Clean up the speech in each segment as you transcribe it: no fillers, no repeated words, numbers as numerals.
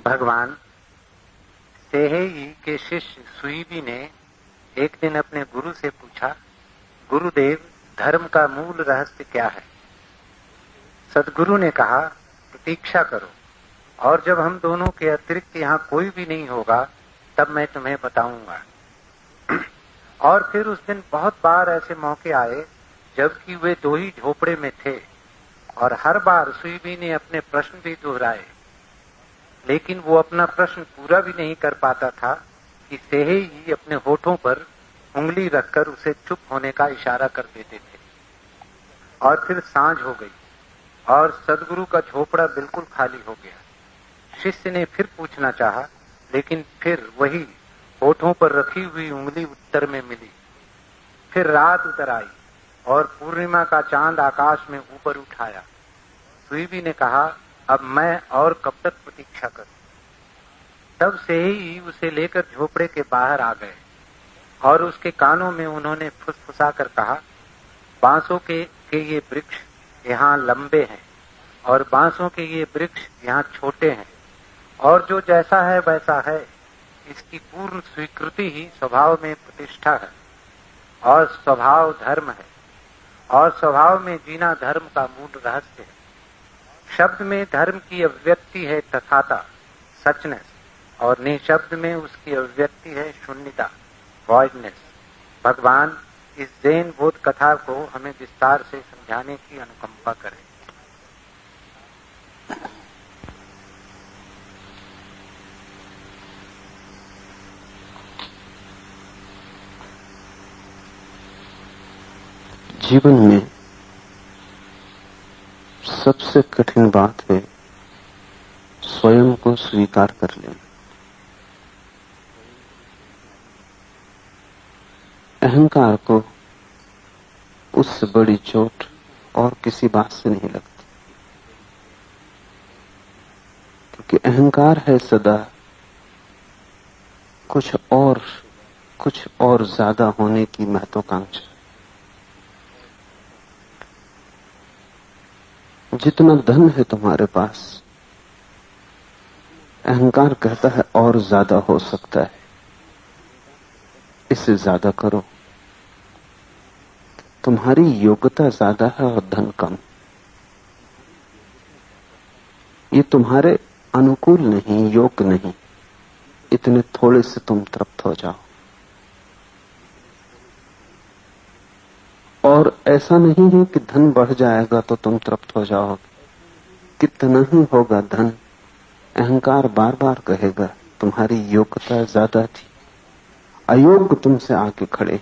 भगवान सेहेई के शिष्य सुईबी ने एक दिन अपने गुरु से पूछा, गुरुदेव, धर्म का मूल रहस्य क्या है? सदगुरु ने कहा, प्रतीक्षा करो, और जब हम दोनों के अतिरिक्त यहाँ कोई भी नहीं होगा तब मैं तुम्हें बताऊंगा। और फिर उस दिन बहुत बार ऐसे मौके आए जबकि वे दो ही झोपड़े में थे, और हर बार सुईबी ने अपने प्रश्न भी दोहराए, लेकिन वो अपना प्रश्न पूरा भी नहीं कर पाता था कि सेहेई ही अपने होठों पर उंगली रखकर उसे चुप होने का इशारा कर देते थे। और फिर सांझ हो गई और सदगुरु का झोपड़ा बिल्कुल खाली हो गया। शिष्य ने फिर पूछना चाहा, लेकिन फिर वही होठों पर रखी हुई उंगली उत्तर में मिली। फिर रात उतर आई और पूर्णिमा का चांद आकाश में ऊपर उठाया। सुईबी ने कहा, अब मैं और कब तक प्रतीक्षा करूं? तब से ही उसे लेकर झोपड़े के बाहर आ गए और उसके कानों में उन्होंने फुसफुसा कर कहा, बांसों के ये वृक्ष यहाँ लंबे हैं और बांसों के ये वृक्ष यहाँ छोटे हैं, और जो जैसा है वैसा है, इसकी पूर्ण स्वीकृति ही स्वभाव में प्रतिष्ठा है, और स्वभाव धर्म है, और स्वभाव में जीना धर्म का मूल रहस्य है। शब्द में धर्म की अभिव्यक्ति है तथाता, सचनेस, और निशब्द में उसकी अभिव्यक्ति है शून्यता, वॉइडनेस। भगवान इस जैन बोध कथा को हमें विस्तार से समझाने की अनुकंपा करें। जीवन में सबसे कठिन बात है स्वयं को स्वीकार कर लेना। अहंकार को उससे बड़ी चोट और किसी बात से नहीं लगती, क्योंकि अहंकार है सदा कुछ और ज्यादा होने की महत्वाकांक्षा। जितना धन है तुम्हारे पास, अहंकार कहता है और ज्यादा हो सकता है, इससे ज्यादा करो। तुम्हारी योग्यता ज्यादा है और धन कम। ये तुम्हारे अनुकूल नहीं, योग्य नहीं, इतने थोड़े से तुम तृप्त हो जाओ। और ऐसा नहीं है कि धन बढ़ जाएगा तो तुम तृप्त हो जाओगे। कितना ही होगा धन, अहंकार बार बार कहेगा तुम्हारी योग्यता ज्यादा थी, अयोग्य तुमसे आके खड़े।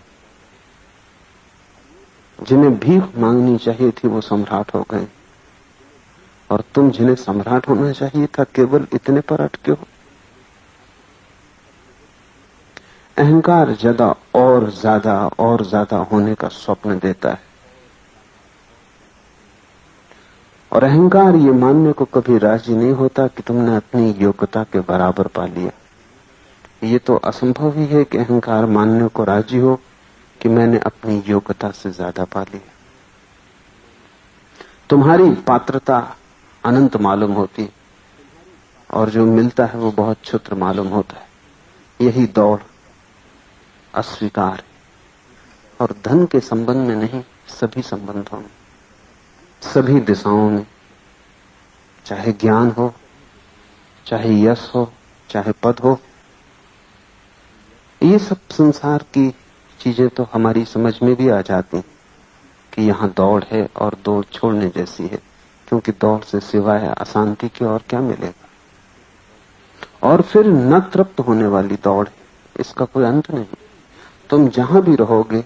जिन्हें भीख मांगनी चाहिए थी वो सम्राट हो गए, और तुम जिन्हें सम्राट होना चाहिए था केवल इतने पर अटके हो। अहंकार ज्यादा और ज्यादा होने का स्वप्न देता है, और अहंकार ये मानने को कभी राजी नहीं होता कि तुमने अपनी योग्यता के बराबर पा लिया। ये तो असंभव ही है कि अहंकार मानने को राजी हो कि मैंने अपनी योग्यता से ज्यादा पा लिया। तुम्हारी पात्रता अनंत मालूम होती, और जो मिलता है वो बहुत क्षुद्र मालूम होता है। यही दौड़ अस्वीकार है, और धन के संबंध में नहीं, सभी संबंधों में, सभी दिशाओं में, चाहे ज्ञान हो, चाहे यश हो, चाहे पद हो। ये सब संसार की चीजें तो हमारी समझ में भी आ जाती कि यहां दौड़ है और दौड़ छोड़ने जैसी है, क्योंकि दौड़ से सिवाय अशांति के और क्या मिलेगा। और फिर न तृप्त होने वाली दौड़ है, इसका कोई अंत नहीं। तुम जहां भी रहोगे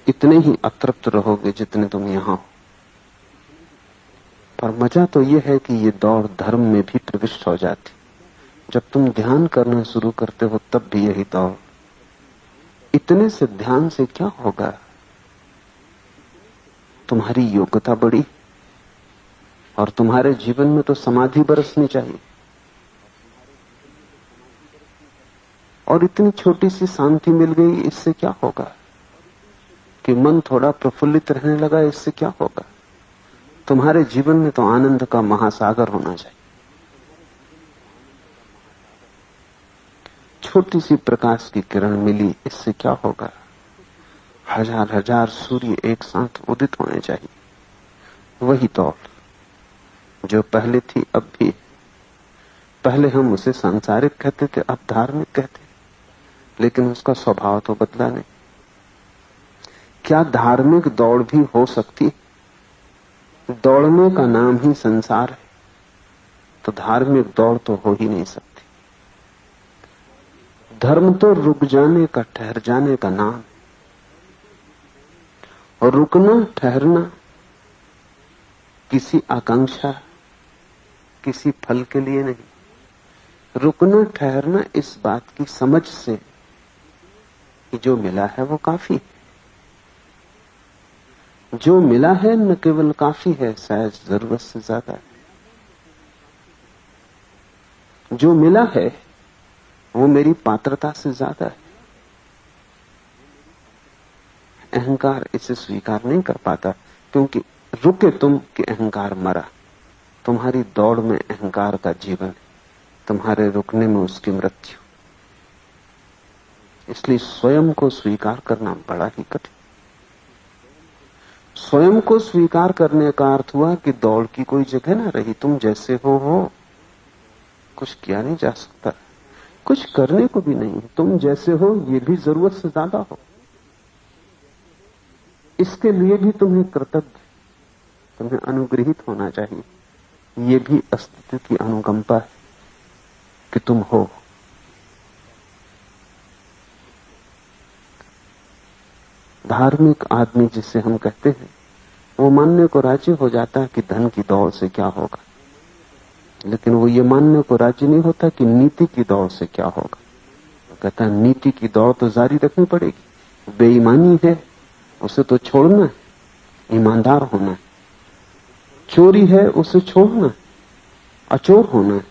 इतने ही अतृप्त रहोगे जितने तुम यहां हो। पर मजा तो यह है कि ये दौड़ धर्म में भी प्रविष्ट हो जाती। जब तुम ध्यान करना शुरू करते हो तब भी यही दौड़। इतने से ध्यान से क्या होगा? तुम्हारी योग्यता बढ़ी, और तुम्हारे जीवन में तो समाधि बरसनी चाहिए। और इतनी छोटी सी शांति मिल गई, इससे क्या होगा? कि मन थोड़ा प्रफुल्लित रहने लगा, इससे क्या होगा? तुम्हारे जीवन में तो आनंद का महासागर होना चाहिए। छोटी सी प्रकाश की किरण मिली, इससे क्या होगा? हजार हजार सूर्य एक साथ उदित होने चाहिए। वही दौड़ जो पहले थी अब भी। पहले हम उसे सांसारिक कहते थे, अब धार्मिक कहते, लेकिन उसका स्वभाव तो बदला नहीं। क्या धार्मिक दौड़ भी हो सकती? दौड़ने का नाम ही संसार है, तो धार्मिक दौड़ तो हो ही नहीं सकती। धर्म तो रुक जाने का, ठहर जाने का नाम है, और रुकना ठहरना किसी आकांक्षा, किसी फल के लिए नहीं। रुकना ठहरना इस बात की समझ से कि जो मिला है वो काफी है। जो मिला है न केवल काफी है, शायद जरूरत से ज्यादा है। जो मिला है वो मेरी पात्रता से ज्यादा है। अहंकार इसे स्वीकार नहीं कर पाता, क्योंकि रुके तुम कि अहंकार मरा। तुम्हारी दौड़ में अहंकार का जीवन है, तुम्हारे रुकने में उसकी मृत्यु। इसलिए स्वयं को स्वीकार करना बड़ा ही कठिन। स्वयं को स्वीकार करने का अर्थ हुआ कि दौड़ की कोई जगह ना रही। तुम जैसे हो, कुछ किया नहीं जा सकता, कुछ करने को भी नहीं। तुम जैसे हो ये भी जरूरत से ज्यादा हो, इसके लिए भी तुम्हें कृतज्ञ, तुम्हें अनुग्रहित होना चाहिए। ये भी अस्तित्व की अनुकंपा है कि तुम हो। धार्मिक आदमी जिसे हम कहते हैं, वो मानने को राजी हो जाता है कि धन की दौड़ से क्या होगा, लेकिन वो ये मानने को राजी नहीं होता कि नीति की दौड़ से क्या होगा। वो कहता है नीति की दौड़ तो जारी रखनी पड़ेगी। बेईमानी है उसे तो छोड़ना है, ईमानदार होना है। चोरी है उसे छोड़ना है, अचोर होना है।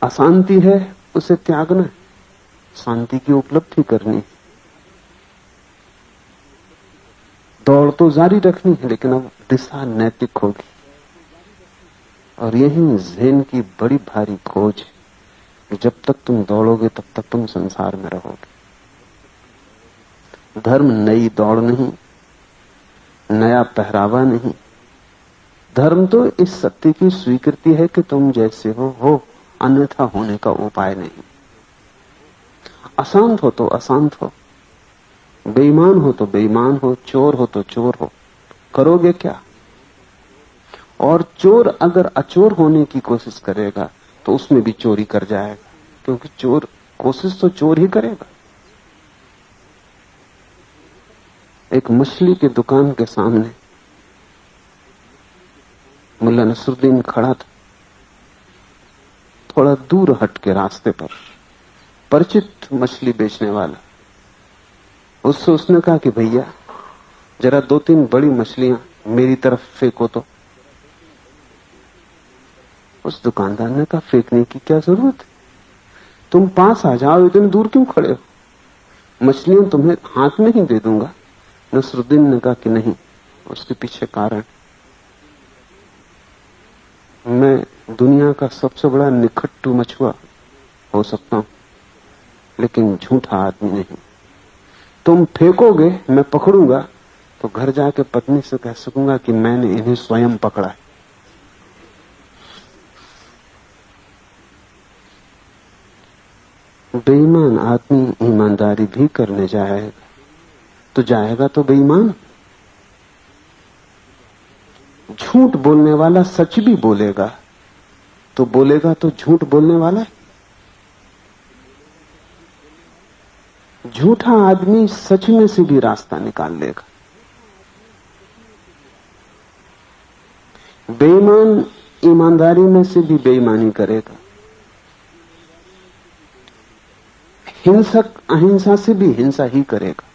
अशांति है उसे त्यागना है, शांति की उपलब्धि करनी है। दौड़ तो जारी रखनी है, लेकिन अब दिशा नैतिक होगी। और यही ज़ेन की बड़ी भारी खोज है कि जब तक तुम दौड़ोगे तब तक तुम संसार में रहोगे। धर्म नई दौड़ नहीं, नया पहरावा नहीं। धर्म तो इस सत्य की स्वीकृति है कि तुम जैसे हो, अन्यथा होने का उपाय नहीं। अशांत हो तो अशांत हो, बेईमान हो तो बेईमान हो, चोर हो तो चोर हो, करोगे क्या? और चोर अगर अचोर होने की कोशिश करेगा तो उसमें भी चोरी कर जाएगा, क्योंकि चोर कोशिश तो चोर ही करेगा। एक मछली की दुकान के सामने मुल्ला नसरुद्दीन खड़ा था, थोड़ा दूर हट के रास्ते पर। परिचित मछली बेचने वाला, उससे उसने कहा कि भैया जरा 2-3 बड़ी मछलियां मेरी तरफ फेंको तो। उस दुकानदार ने कहा फेंकने की क्या जरूरत है, तुम पास आ जाओ, इतने दूर क्यों खड़े हो, मछलियां तुम्हें हाथ में ही दे दूंगा। नसरुद्दीन ने कहा कि नहीं, उसके पीछे कारण, मैं दुनिया का सबसे बड़ा निखट्टू मछुआ हो सकता हूं, लेकिन झूठा आदमी नहीं। तुम फेंकोगे मैं पकड़ूंगा, तो घर जाके पत्नी से कह सकूंगा कि मैंने इन्हें स्वयं पकड़ा है। बेईमान आदमी ईमानदारी भी करने जाएगा तो जाएगा तो बेईमान। झूठ बोलने वाला सच भी बोलेगा तो बोलेगा तो झूठ बोलने वाला है। झूठा आदमी सच में से भी रास्ता निकाल लेगा। बेईमान ईमानदारी में से भी बेईमानी करेगा। हिंसक अहिंसा से भी हिंसा ही करेगा।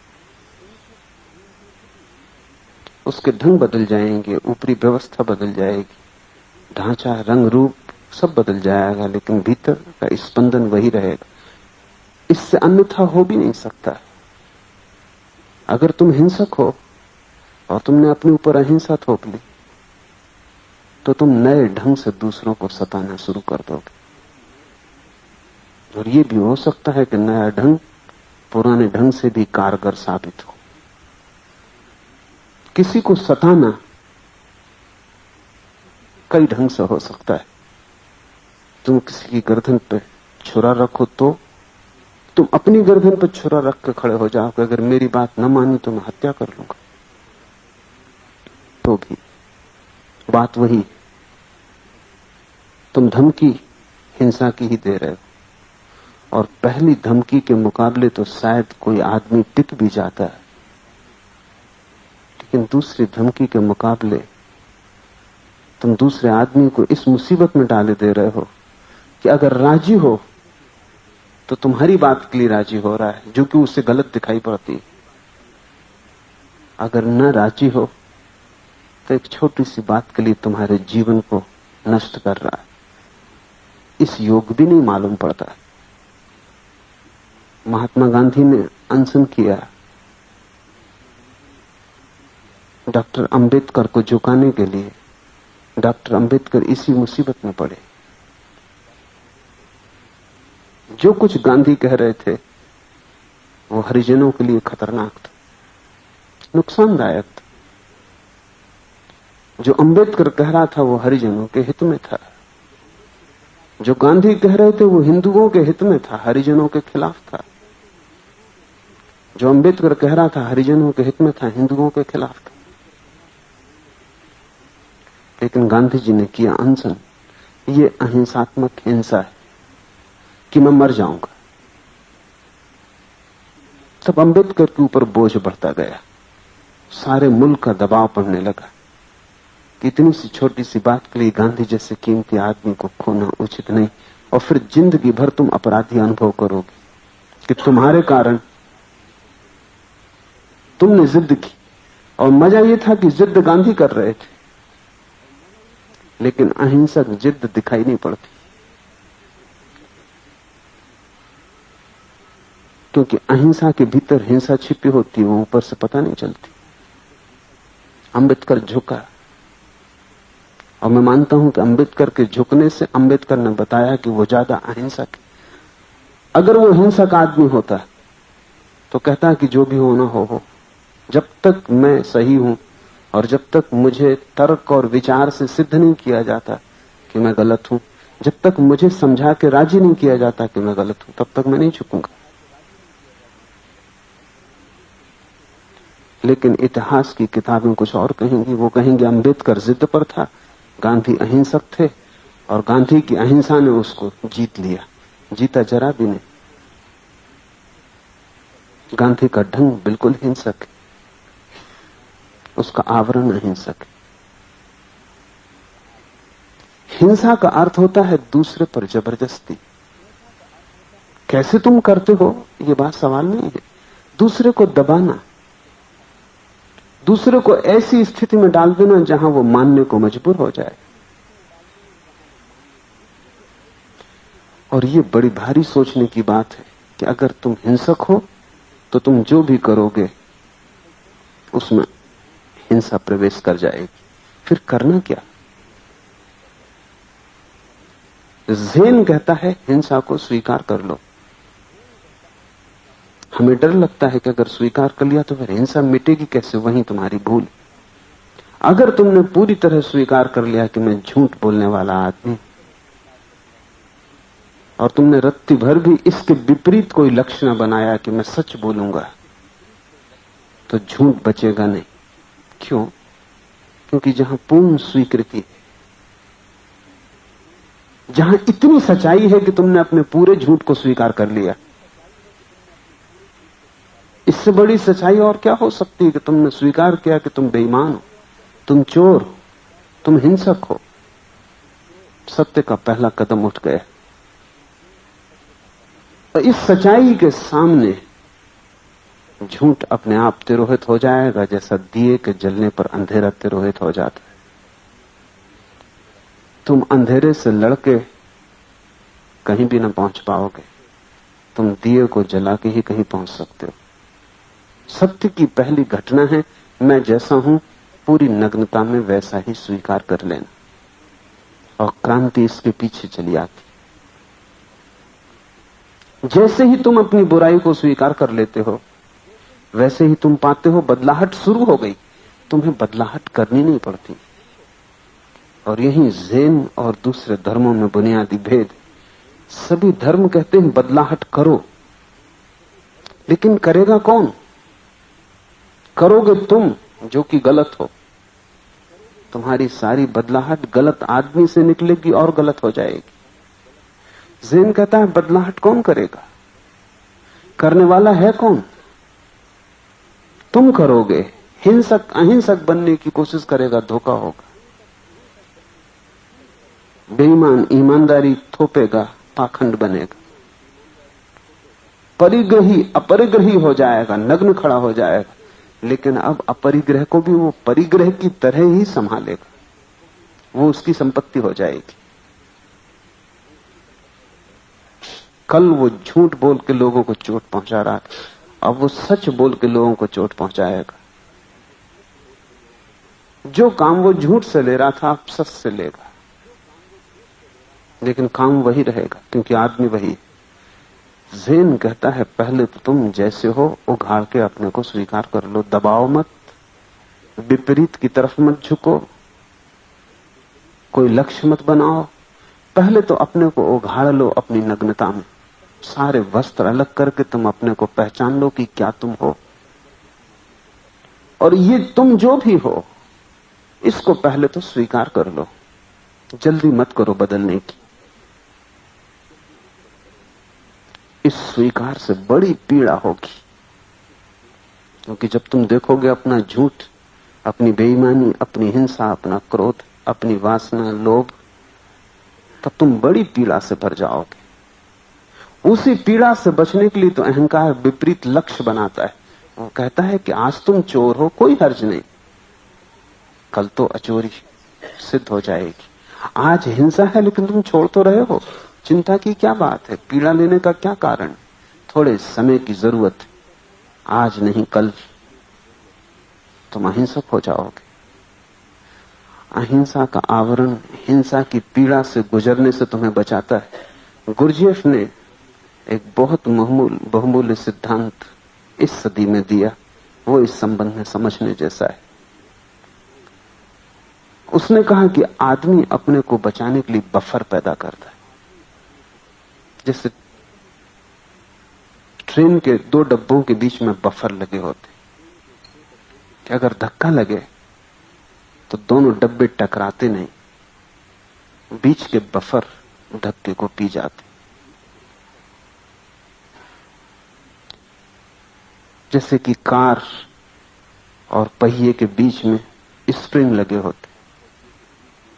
उसके ढंग बदल जाएंगे, ऊपरी व्यवस्था बदल जाएगी, ढांचा, रंग, रूप सब बदल जाएगा, लेकिन भीतर का स्पंदन वही रहेगा। इससे अन्यथा हो भी नहीं सकता। अगर तुम हिंसक हो और तुमने अपने ऊपर अहिंसा थोप ली, तो तुम नए ढंग से दूसरों को सताना शुरू कर दोगे। और ये भी हो सकता है कि नया ढंग पुराने ढंग से भी कारगर साबित हो। किसी को सताना कई ढंग से हो सकता है। तुम किसी की गर्दन पे छुरा रखो तो तुम अपनी गर्दन पर छुरा रख के खड़े हो जाओ कि अगर मेरी बात न मानी तो मैं हत्या कर लूंगा। तो भी बात वही, तुम धमकी हिंसा की ही दे रहे हो, और पहली धमकी के मुकाबले तो शायद कोई आदमी टिक भी जाता है, लेकिन दूसरी धमकी के मुकाबले तुम दूसरे आदमी को इस मुसीबत में डाले दे रहे हो कि अगर राजी हो तो तुम्हारी बात के लिए राजी हो रहा है जो कि उसे गलत दिखाई पड़ती है, अगर न राजी हो तो एक छोटी सी बात के लिए तुम्हारे जीवन को नष्ट कर रहा है। इस योग भी नहीं मालूम पड़ता। महात्मा गांधी ने अनशन किया, डॉक्टर अंबेडकर को झुकाने के लिए। डॉक्टर अंबेडकर इसी मुसीबत में पड़े। जो कुछ गांधी कह रहे थे वो हरिजनों के लिए खतरनाक था, नुकसानदायक था। जो अंबेडकर कह रहा था वो हरिजनों के हित में था। जो गांधी कह रहे थे वो हिंदुओं के हित में था, हरिजनों के खिलाफ था। जो अंबेडकर कह रहा था हरिजनों के हित में था, हिंदुओं के खिलाफ था। लेकिन गांधी जी ने किया अनशन। ये अहिंसात्मक हिंसा है कि मैं मर जाऊंगा। तब अंबेडकर के ऊपर बोझ बढ़ता गया, सारे मुल्क का दबाव पड़ने लगा कि इतनी सी छोटी सी बात के लिए गांधी जैसे कीमती आदमी को खोना उचित नहीं। और फिर जिंदगी भर तुम अपराधी अनुभव करोगे कि तुम्हारे कारण तुमने जिद की। और मजा यह था कि जिद गांधी कर रहे थे, लेकिन अहिंसक जिद दिखाई नहीं पड़ती, क्योंकि अहिंसा के भीतर हिंसा छिपी होती है, वो ऊपर से पता नहीं चलती। अंबेडकर झुका, और मैं मानता हूं कि अंबेडकर के झुकने से अंबेडकर ने बताया कि वो ज्यादा अहिंसक है। अगर वो हिंसक आदमी होता तो कहता कि जो भी होना हो, जब तक मैं सही हूं और जब तक मुझे तर्क और विचार से सिद्ध नहीं किया जाता कि मैं गलत हूं, जब तक मुझे समझा के राजी नहीं किया जाता कि मैं गलत हूं, तब तक मैं नहीं झुकूंगा। लेकिन इतिहास की किताबें कुछ और कहेंगी। वो कहेंगे अंबेडकर जिद पर था, गांधी अहिंसक थे, और गांधी की अहिंसा ने उसको जीत लिया। जीता जरा भी नहीं। गांधी का ढंग बिल्कुल हिंसक है, उसका आवरण अहिंसक है। हिंसा का अर्थ होता है दूसरे पर जबरदस्ती। कैसे तुम करते हो ये बात सवाल नहीं है। दूसरे को दबाना, दूसरे को ऐसी स्थिति में डाल देना जहां वो मानने को मजबूर हो जाए। और ये बड़ी भारी सोचने की बात है कि अगर तुम हिंसक हो तो तुम जो भी करोगे उसमें हिंसा प्रवेश कर जाएगी। फिर करना क्या? ज़ेन कहता है हिंसा को स्वीकार कर लो। हमें डर लगता है कि अगर स्वीकार कर लिया तो फिर हिंसा मिटेगी कैसे, वहीं तुम्हारी भूल। अगर तुमने पूरी तरह स्वीकार कर लिया कि मैं झूठ बोलने वाला आदमी, और तुमने रत्ती भर भी इसके विपरीत कोई लक्ष्य न बनाया कि मैं सच बोलूंगा, तो झूठ बचेगा नहीं। क्यों? क्योंकि जहां पूर्ण स्वीकृति है, जहां इतनी सच्चाई है कि तुमने अपने पूरे झूठ को स्वीकार कर लिया, इससे बड़ी सच्चाई और क्या हो सकती है कि तुमने स्वीकार किया कि तुम बेईमान हो, तुम चोर हो, तुम हिंसक हो। सत्य का पहला कदम उठ गया। और इस सच्चाई के सामने झूठ अपने आप तिरोहित हो जाएगा, जैसा दिए के जलने पर अंधेरा तिरोहित हो जाता है। तुम अंधेरे से लड़के कहीं भी ना पहुंच पाओगे, तुम दिए को जला के ही कहीं पहुंच सकते हो। सत्य की पहली घटना है मैं जैसा हूं पूरी नग्नता में वैसा ही स्वीकार कर लेना, और क्रांति इसके पीछे चली आती। जैसे ही तुम अपनी बुराई को स्वीकार कर लेते हो, वैसे ही तुम पाते हो बदलाहट शुरू हो गई। तुम्हें बदलाहट करनी नहीं पड़ती। और यही ज़ेन और दूसरे धर्मों में बुनियादी भेद। सभी धर्म कहते हैं बदलाहट करो, लेकिन करेगा कौन? करोगे तुम, जो कि गलत हो। तुम्हारी सारी बदलाहट गलत आदमी से निकलेगी और गलत हो जाएगी। ज़ेन कहता है बदलाहट कौन करेगा? करने वाला है कौन? तुम करोगे। हिंसक अहिंसक बनने की कोशिश करेगा, धोखा होगा। बेईमान ईमानदारी थोपेगा, पाखंड बनेगा। परिग्रही अपरिग्रही हो जाएगा, नग्न खड़ा हो जाएगा। लेकिन अब अपरिग्रह को भी वो परिग्रह की तरह ही संभालेगा, वो उसकी संपत्ति हो जाएगी। कल वो झूठ बोल के लोगों को चोट पहुंचा रहा है, अब वो सच बोल के लोगों को चोट पहुंचाएगा। जो काम वो झूठ से ले रहा था, अब सच से लेगा, लेकिन काम वही रहेगा, क्योंकि आदमी वही है। ज़ेन कहता है पहले तो तुम जैसे हो उघाड़ के अपने को स्वीकार कर लो, दबाओ मत, विपरीत की तरफ मत झुको, कोई लक्ष्य मत बनाओ। पहले तो अपने को उघाड़ लो अपनी नग्नता में, सारे वस्त्र अलग करके तुम अपने को पहचान लो कि क्या तुम हो। और ये तुम जो भी हो, इसको पहले तो स्वीकार कर लो, जल्दी मत करो बदलने की। इस स्वीकार से बड़ी पीड़ा होगी, क्योंकि जब तुम देखोगे अपना झूठ, अपनी बेईमानी, अपनी हिंसा, अपना क्रोध, अपनी वासना, लोभ, तब तुम बड़ी पीड़ा से भर जाओगे। उसी पीड़ा से बचने के लिए तो अहंकार विपरीत लक्ष्य बनाता है। वो कहता है कि आज तुम चोर हो, कोई हर्ज नहीं, कल तो अचोरी सिद्ध हो जाएगी। आज हिंसा है लेकिन तुम छोड़ तो रहे हो, चिंता की क्या बात है, पीड़ा लेने का क्या कारण? थोड़े समय की जरूरत है, आज नहीं कल तुम अहिंसक हो जाओगे। अहिंसा का आवरण हिंसा की पीड़ा से गुजरने से तुम्हें बचाता है। गुरजेफ ने एक बहुत बहुमूल्य सिद्धांत इस सदी में दिया, वो इस संबंध में समझने जैसा है। उसने कहा कि आदमी अपने को बचाने के लिए बफर पैदा करता है। जैसे ट्रेन के दो डब्बों के बीच में बफर लगे होते कि अगर धक्का लगे तो दोनों डब्बे टकराते नहीं, बीच के बफर धक्के को पी जाते। जैसे कि कार और पहिए के बीच में स्प्रिंग लगे होते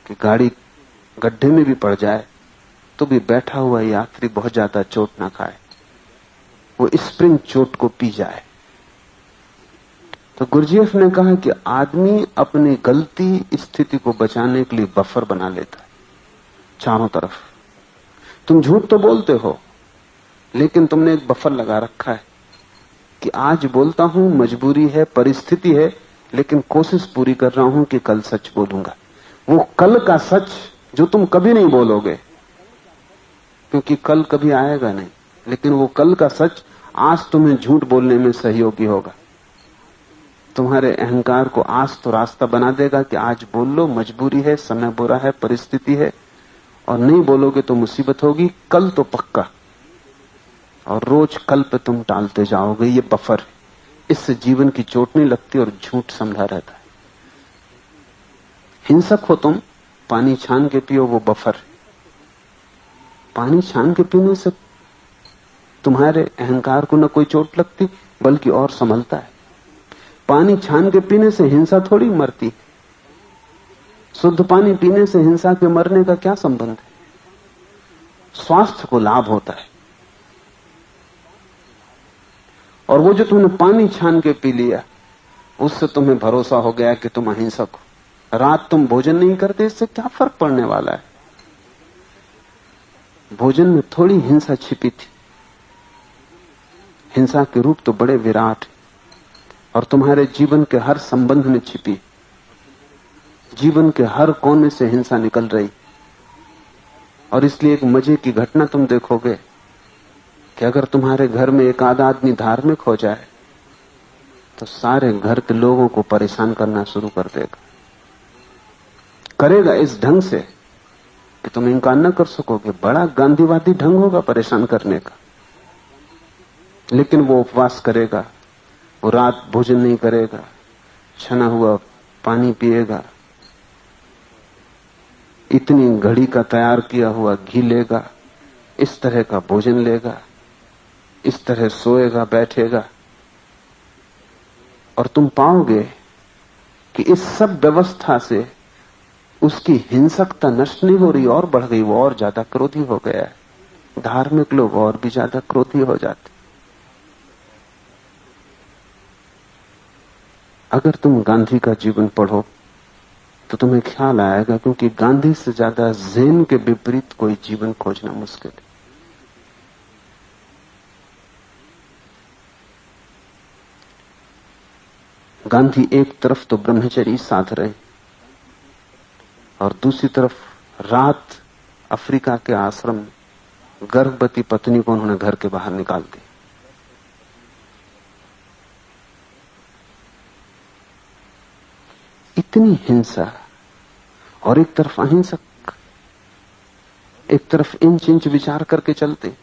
कि गाड़ी गड्ढे में भी पड़ जाए तो भी बैठा हुआ यात्री बहुत ज्यादा चोट ना खाए, वो स्प्रिंग चोट को पी जाए। तो गुरजेफ ने कहा कि आदमी अपनी गलती स्थिति को बचाने के लिए बफर बना लेता है चारों तरफ। तुम झूठ तो बोलते हो, लेकिन तुमने एक बफर लगा रखा है कि आज बोलता हूं, मजबूरी है, परिस्थिति है, लेकिन कोशिश पूरी कर रहा हूं कि कल सच बोलूंगा। वो कल का सच जो तुम कभी नहीं बोलोगे, क्योंकि कल कभी आएगा नहीं, लेकिन वो कल का सच आज तुम्हें झूठ बोलने में सहयोगी होगा। तुम्हारे अहंकार को आज तो रास्ता बना देगा कि आज बोल लो, मजबूरी है, समय बुरा है, परिस्थिति है, और नहीं बोलोगे तो मुसीबत होगी, कल तो पक्का। और रोज कल पे तुम टालते जाओगे, ये बफर है। इससे जीवन की चोट नहीं लगती और झूठ संभला रहता है। हिंसक हो तुम, पानी छान के पियो, वो बफर है। पानी छान के पीने से तुम्हारे अहंकार को न कोई चोट लगती, बल्कि और संभलता है। पानी छान के पीने से हिंसा थोड़ी मरती, शुद्ध पानी पीने से हिंसा के मरने का क्या संबंध है? स्वास्थ्य को लाभ होता है। और वो जो तुमने पानी छान के पी लिया, उससे तुम्हें भरोसा हो गया कि तुम अहिंसक हो। रात तुम भोजन नहीं करते, इससे क्या फर्क पड़ने वाला है? भोजन में थोड़ी हिंसा छिपी थी। हिंसा के रूप तो बड़े विराट और तुम्हारे जीवन के हर संबंध में छिपी। जीवन के हर कोने से हिंसा निकल रही। और इसलिए एक मजे की घटना तुम देखोगे कि अगर तुम्हारे घर में एक आधा आदमी धार्मिक हो जाए तो सारे घर के लोगों को परेशान करना शुरू कर देगा। करेगा इस ढंग से कि तुम इनकार न कर सकोगे। बड़ा गांधीवादी ढंग होगा परेशान करने का। लेकिन वो उपवास करेगा, वो रात भोजन नहीं करेगा, छना हुआ पानी पिएगा, इतनी घड़ी का तैयार किया हुआ घी लेगा, इस तरह का भोजन लेगा, इस तरह सोएगा, बैठेगा। और तुम पाओगे कि इस सब व्यवस्था से उसकी हिंसकता नष्ट नहीं हो रही, और बढ़ गई। वो और ज्यादा क्रोधी हो गया है। धार्मिक लोग और भी ज्यादा क्रोधी हो जाते। अगर तुम गांधी का जीवन पढ़ो तो तुम्हें ख्याल आएगा, क्योंकि गांधी से ज्यादा ज़ेन के विपरीत कोई जीवन खोजना मुश्किल है। गांधी एक तरफ तो ब्रह्मचर्य साध रहे और दूसरी तरफ रात अफ्रीका के आश्रम में गर्भवती पत्नी को उन्होंने घर के बाहर निकाल दिया। इतनी हिंसा, और एक तरफ अहिंसक, एक तरफ इंच इंच विचार करके चलते।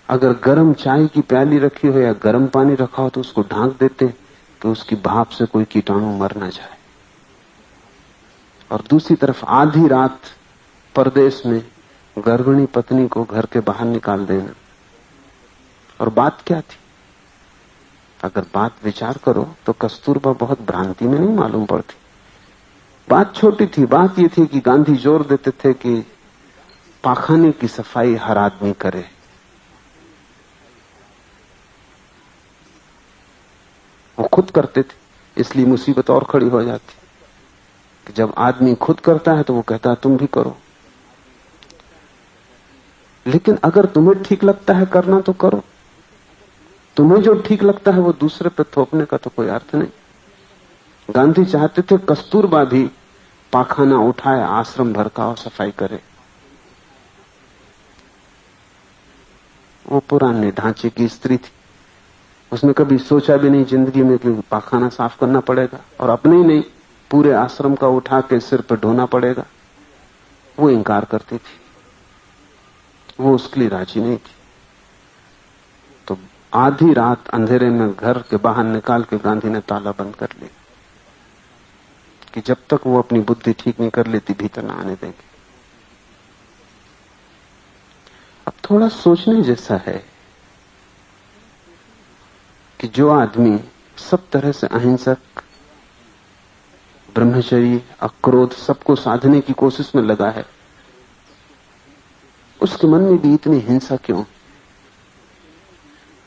अगर गर्म चाय की प्याली रखी हो या गर्म पानी रखा हो तो उसको ढांक देते कि उसकी भाप से कोई कीटाणु मर ना जाए। और दूसरी तरफ आधी रात परदेश में गर्भिणी पत्नी को घर के बाहर निकाल देना। और बात क्या थी? अगर बात विचार करो तो कस्तूरबा बहुत भ्रांति में नहीं मालूम पड़ती। बात छोटी थी। बात यह थी कि गांधी जोर देते थे कि पाखाने की सफाई हर आदमी करे। वो खुद करते थे, इसलिए मुसीबत और खड़ी हो जाती कि जब आदमी खुद करता है तो वो कहता है तुम भी करो। लेकिन अगर तुम्हें ठीक लगता है करना तो करो। तुम्हें जो ठीक लगता है वो दूसरे पे थोपने का तो कोई अर्थ नहीं। गांधी चाहते थे कस्तूरबा भी पाखाना उठाए, आश्रम भर का और सफाई करे। वो पुराने ढांचे की स्त्री थी। उसने कभी सोचा भी नहीं जिंदगी में कि पाखाना साफ करना पड़ेगा और अपने ही नहीं पूरे आश्रम का उठा के सिर पर ढोना पड़ेगा। वो इंकार करती थी, वो उसके लिए राजी नहीं थी। तो आधी रात अंधेरे में घर के बाहर निकाल के गांधी ने ताला बंद कर लिया कि जब तक वो अपनी बुद्धि ठीक नहीं कर लेती भीतर ना आने देंगे। अब थोड़ा सोचने जैसा है कि जो आदमी सब तरह से अहिंसक, ब्रह्मचर्य, अक्रोध सबको साधने की कोशिश में लगा है, उसके मन में भी इतनी हिंसा क्यों?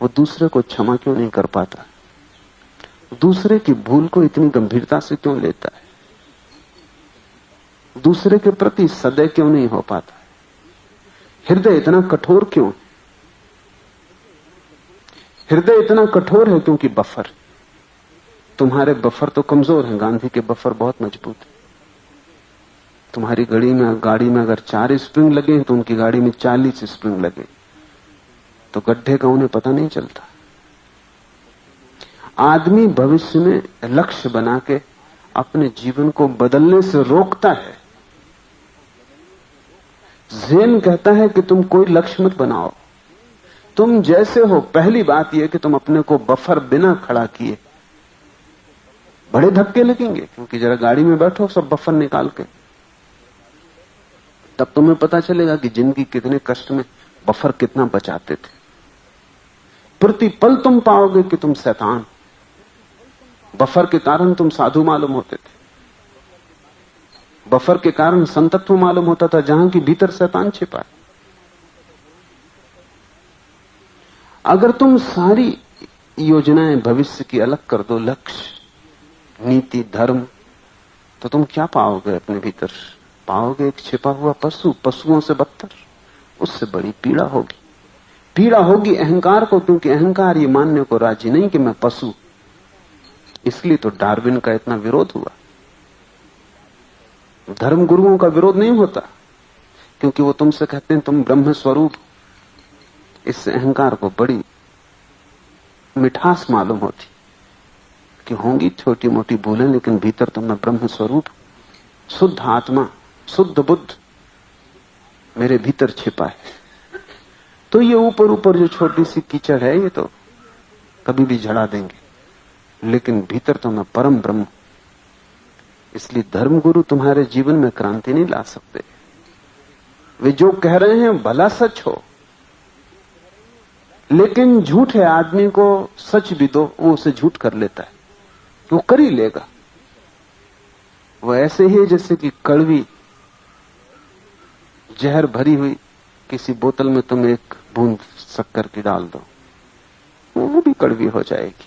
वो दूसरे को क्षमा क्यों नहीं कर पाता? दूसरे की भूल को इतनी गंभीरता से क्यों लेता है? दूसरे के प्रति सदैव क्यों नहीं हो पाता? हृदय इतना कठोर क्यों? हृदय इतना कठोर है क्योंकि बफर, तुम्हारे बफर तो कमजोर हैं। गांधी के बफर बहुत मजबूत है। तुम्हारी गाड़ी में अगर 4 स्प्रिंग लगे हैं तो उनकी गाड़ी में 40 स्प्रिंग लगे, तो गड्ढे का उन्हें पता नहीं चलता। आदमी भविष्य में लक्ष्य बना के अपने जीवन को बदलने से रोकता है। ज़ेन कहता है कि तुम कोई लक्ष्य मत बनाओ, तुम जैसे हो। पहली बात यह कि तुम अपने को बफर बिना खड़ा किए, बड़े धक्के लगेंगे, क्योंकि जरा गाड़ी में बैठो सब बफर निकाल के, तब तुम्हें पता चलेगा कि जिंदगी कितने कष्ट में बफर कितना बचाते थे। प्रतिपल तुम पाओगे कि तुम शैतान, बफर के कारण तुम साधु मालूम होते थे। बफर के कारण संतत्व मालूम होता था, जहां की भीतर शैतान छिपा है। अगर तुम सारी योजनाएं भविष्य की अलग कर दो, लक्ष्य, नीति, धर्म, तो तुम क्या पाओगे अपने भीतर? पाओगे एक छिपा हुआ पशु, पशुओं से बदतर। उससे बड़ी पीड़ा होगी। पीड़ा होगी अहंकार को, क्योंकि अहंकार ये मानने को राजी नहीं कि मैं पशु। इसलिए तो डार्विन का इतना विरोध हुआ। धर्म गुरुओं का विरोध नहीं होता, क्योंकि वो तुमसे कहते हैं तुम ब्रह्म स्वरूप। इससे अहंकार को बड़ी मिठास मालूम होती कि होंगी छोटी मोटी भूलें, लेकिन भीतर तो मैं ब्रह्म स्वरूप, शुद्ध आत्मा, शुद्ध बुद्ध मेरे भीतर छिपा है। तो ये ऊपर ऊपर जो छोटी सी कीचड़ है ये तो कभी भी झड़ा देंगे, लेकिन भीतर तो मैं परम ब्रह्म। इसलिए धर्मगुरु तुम्हारे जीवन में क्रांति नहीं ला सकते। वे जो कह रहे हैं भला सच हो, लेकिन झूठ है, आदमी को सच भी दो वो उसे झूठ कर लेता है, वो कर ही लेगा। वो ऐसे ही जैसे कि कड़वी जहर भरी हुई किसी बोतल में तुम एक बूंद शक्कर की डाल दो, वो भी कड़वी हो जाएगी।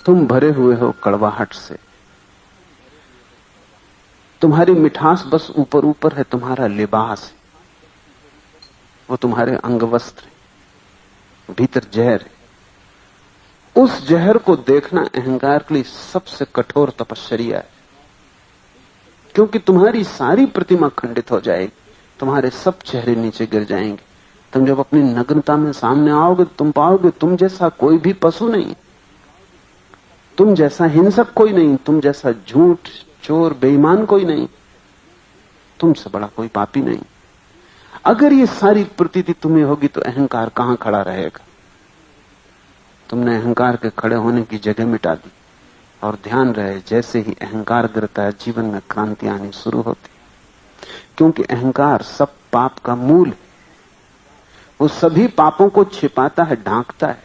तुम भरे हुए हो कड़वाहट से, तुम्हारी मिठास बस ऊपर ऊपर है, तुम्हारा लिबास है, वो तुम्हारे अंग वस्त्र है, भीतर जहर है। उस जहर को देखना अहंकार के लिए सबसे कठोर तपश्चर्या है, क्योंकि तुम्हारी सारी प्रतिमा खंडित हो जाएगी, तुम्हारे सब चेहरे नीचे गिर जाएंगे। तुम जब अपनी नग्नता में सामने आओगे तुम पाओगे तुम जैसा कोई भी पशु नहीं, तुम जैसा हिंसक कोई नहीं, तुम जैसा झूठ चोर बेईमान कोई नहीं, तुमसे बड़ा कोई पापी नहीं। अगर ये सारी प्रतीति तुम्हें होगी तो अहंकार कहां खड़ा रहेगा। तुमने अहंकार के खड़े होने की जगह मिटा दी। और ध्यान रहे, जैसे ही अहंकार गिरता है जीवन में क्रांति आनी शुरू होती, क्योंकि अहंकार सब पाप का मूल है। वो सभी पापों को छिपाता है, ढांकता है,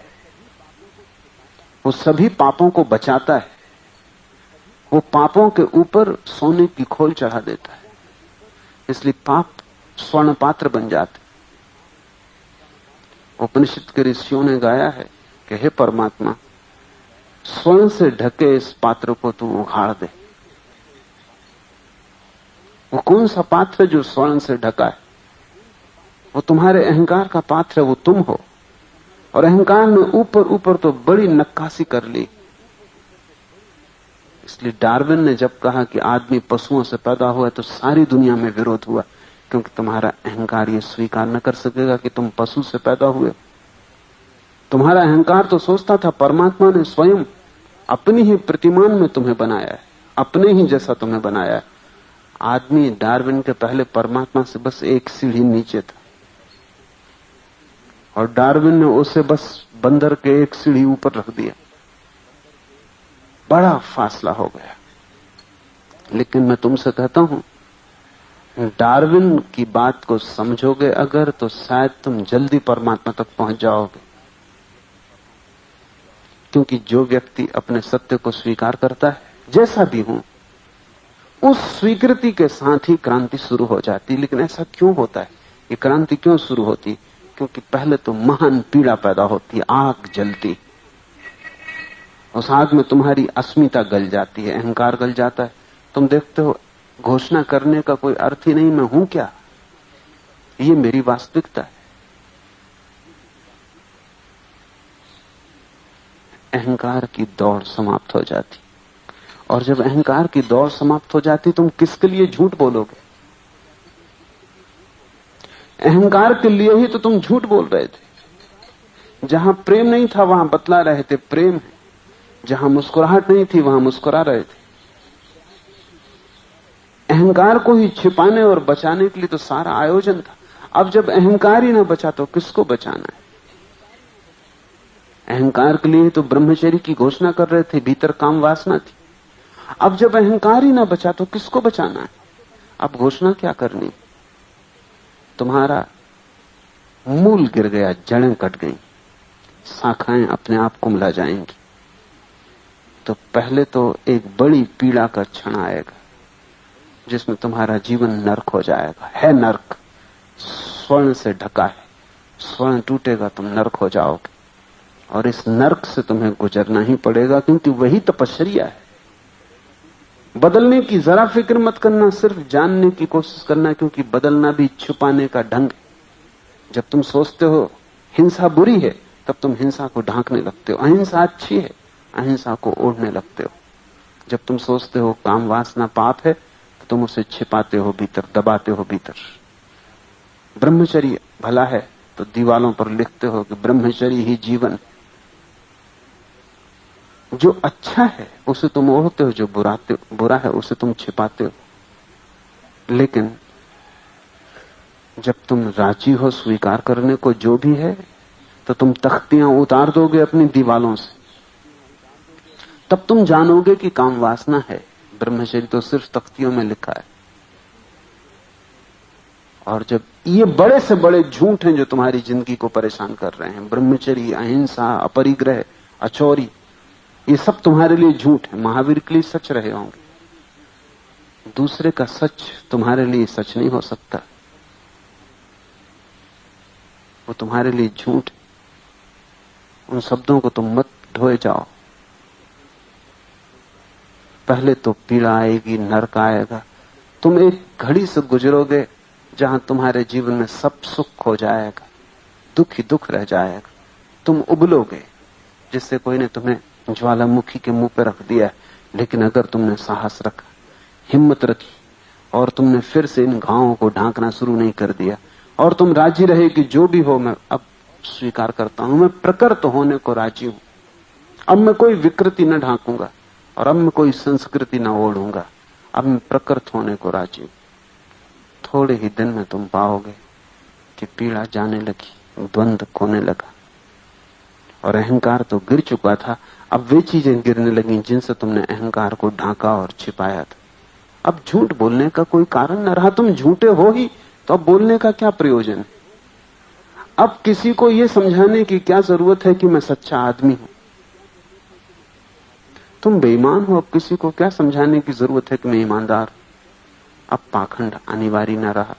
वो सभी पापों को बचाता है, वो पापों के ऊपर सोने की खोल चढ़ा देता है। इसलिए पाप स्वर्ण पात्र बन जाते। उपनिषद के ऋषियों ने गाया है कि हे परमात्मा, स्वर्ण से ढके इस पात्र को तू उखाड़ दे। वो कौन सा पात्र जो स्वर्ण से ढका है? वो तुम्हारे अहंकार का पात्र है, वो तुम हो। और अहंकार ने ऊपर ऊपर तो बड़ी नक्काशी कर ली। इसलिए डार्विन ने जब कहा कि आदमी पशुओं से पैदा हुआ है तो सारी दुनिया में विरोध हुआ, क्योंकि तुम्हारा अहंकार ये स्वीकार न कर सकेगा कि तुम पशु से पैदा हुए। तुम्हारा अहंकार तो सोचता था परमात्मा ने स्वयं अपनी ही प्रतिमान में तुम्हें बनाया है, अपने ही जैसा तुम्हें बनाया है। आदमी डार्विन के पहले परमात्मा से बस एक सीढ़ी नीचे था, और डार्विन ने उसे बस बंदर के एक सीढ़ी ऊपर रख दिया। बड़ा फासला हो गया। लेकिन मैं तुमसे कहता हूं, डार्विन की बात को समझोगे अगर, तो शायद तुम जल्दी परमात्मा तक पहुंच जाओगे। क्योंकि जो व्यक्ति अपने सत्य को स्वीकार करता है, जैसा भी हूं, उस स्वीकृति के साथ ही क्रांति शुरू हो जाती। लेकिन ऐसा क्यों होता है? ये क्रांति क्यों शुरू होती? क्योंकि पहले तो महान पीड़ा पैदा होती है, आग जलती। उस आग में तुम्हारी अस्मिता गल जाती है, अहंकार गल जाता है। तुम देखते हो घोषणा करने का कोई अर्थ ही नहीं, मैं हूं क्या, ये मेरी वास्तविकता है। अहंकार की दौड़ समाप्त हो जाती। और जब अहंकार की दौड़ समाप्त हो जाती, तुम किसके लिए झूठ बोलोगे? अहंकार के लिए ही तो तुम झूठ बोल रहे थे। जहां प्रेम नहीं था वहां बतला रहे थे प्रेम है, जहां मुस्कुराहट नहीं थी वहां मुस्कुरा रहे थे। अहंकार को ही छिपाने और बचाने के लिए तो सारा आयोजन था। अब जब अहंकार ही ना बचा तो किसको बचाना है? अहंकार के लिए तो ब्रह्मचर्य की घोषणा कर रहे थे, भीतर काम वासना थी। अब जब अहंकार ही ना बचा तो किसको बचाना है? अब घोषणा क्या करनी? तुम्हारा मूल गिर गया, जड़ें कट गई, शाखाएं अपने आप कुमला जाएंगी। तो पहले तो एक बड़ी पीड़ा का क्षण आएगा जिसमें तुम्हारा जीवन नर्क हो जाएगा। है नर्क, स्वर्ण से ढका है, स्वर्ण टूटेगा तुम नर्क हो जाओगे। और इस नर्क से तुम्हें गुजरना ही पड़ेगा, क्योंकि वही तपश्चर्या है। बदलने की जरा फिक्र मत करना, सिर्फ जानने की कोशिश करना, क्योंकि बदलना भी छुपाने का ढंग है। जब तुम सोचते हो हिंसा बुरी है, तब तुम हिंसा को ढांकने लगते हो। अहिंसा अच्छी है, अहिंसा को ओढ़ने लगते हो। जब तुम सोचते हो काम वासना पाप है, तो तुम उसे छिपाते हो भीतर, दबाते हो भीतर। ब्रह्मचर्य भला है तो दीवालों पर लिखते हो कि ब्रह्मचर्य ही जीवन। जो अच्छा है उसे तुम ओढ़ते हो, जो बुरा है उसे तुम छिपाते हो। लेकिन जब तुम राजी हो स्वीकार करने को जो भी है, तो तुम तख्तियां उतार दोगे अपनी दीवालों से। तब तुम जानोगे कि काम वासना है, ब्रह्मचर्य तो सिर्फ तख्तियों में लिखा है। और जब ये बड़े से बड़े झूठ हैं जो तुम्हारी जिंदगी को परेशान कर रहे हैं, ब्रह्मचर्य, अहिंसा, अपरिग्रह, अचौरी, ये सब तुम्हारे लिए झूठ है। महावीर के लिए सच रहे होंगे, दूसरे का सच तुम्हारे लिए सच नहीं हो सकता, वो तुम्हारे लिए झूठ है। उन शब्दों को तुम मत ढोए जाओ। पहले तो पीड़ा आएगी, नरक आएगा। तुम एक घड़ी से गुजरोगे जहां तुम्हारे जीवन में सब सुख खो जाएगा, दुख ही दुख रह जाएगा। तुम उबलोगे जिससे कोई ने तुम्हें ज्वालामुखी के मुंह पे रख दिया। लेकिन अगर तुमने साहस रखा, हिम्मत रखी, और तुमने फिर से इन घावों को ढांकना शुरू नहीं कर दिया, और तुम राजी रहे कि जो भी हो मैं अब स्वीकार करता हूं, मैं प्रकृत होने को राजी हूं, अब मैं कोई विकृति न ढांकूंगा और अब मैं कोई संस्कृति न ओढ़ूंगा, अब मैं प्रकृत होने को राजी हूं, थोड़े ही दिन में तुम पाओगे कि पीड़ा जाने लगी, द्वंद्व खोने लगा। और अहंकार तो गिर चुका था, अब वे चीजें गिरने लगी जिनसे तुमने अहंकार को ढांका और छिपाया था। अब झूठ बोलने का कोई कारण न रहा। तुम झूठे हो ही तो अब बोलने का क्या प्रयोजन है? अब किसी को यह समझाने की क्या जरूरत है कि मैं सच्चा आदमी हूं? तुम बेईमान हो, अब किसी को क्या समझाने की जरूरत है कि मैं ईमानदार हूं? अब पाखंड अनिवार्य न रहा,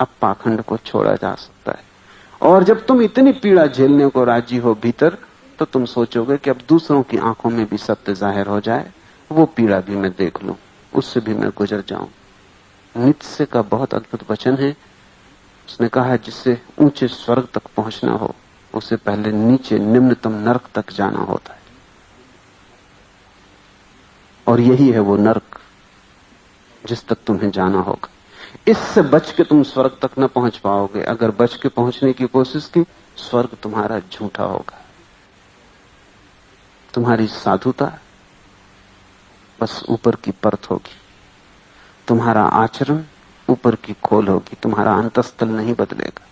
अब पाखंड को छोड़ा जा सकता है। और जब तुम इतनी पीड़ा झेलने को राजी हो भीतर, तो तुम सोचोगे कि अब दूसरों की आंखों में भी सत्य जाहिर हो जाए, वो पीड़ा भी मैं देख लूं, उससे भी मैं गुजर जाऊं। नीत्शे का बहुत अद्भुत वचन है। उसने कहा जिससे ऊंचे स्वर्ग तक पहुंचना हो, उसे पहले नीचे निम्नतम नरक तक जाना होता है। और यही है वो नरक जिस तक तुम्हें जाना होगा। इससे बच के तुम स्वर्ग तक न पहुंच पाओगे। अगर बच के पहुंचने की कोशिश की, स्वर्ग तुम्हारा झूठा होगा। तुम्हारी साधुता बस ऊपर की परत होगी, तुम्हारा आचरण ऊपर की खोल होगी, तुम्हारा अंतस्थल नहीं बदलेगा।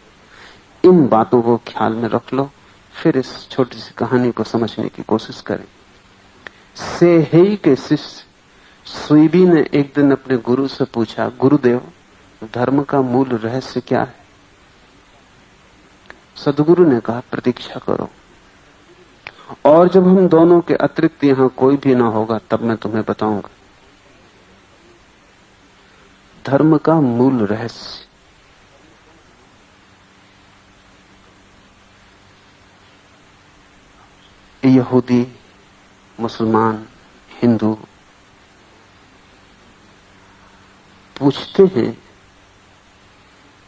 इन बातों को ख्याल में रख लो, फिर इस छोटी सी कहानी को समझने की कोशिश करें। सेहेई के शिष्य सुईबी ने एक दिन अपने गुरु से पूछा, गुरुदेव, धर्म का मूल रहस्य क्या है? सदगुरु ने कहा, प्रतीक्षा करो, और जब हम दोनों के अतिरिक्त यहां कोई भी ना होगा तब मैं तुम्हें बताऊंगा। धर्म का मूल रहस्य, यहूदी, मुसलमान, हिंदू पूछते हैं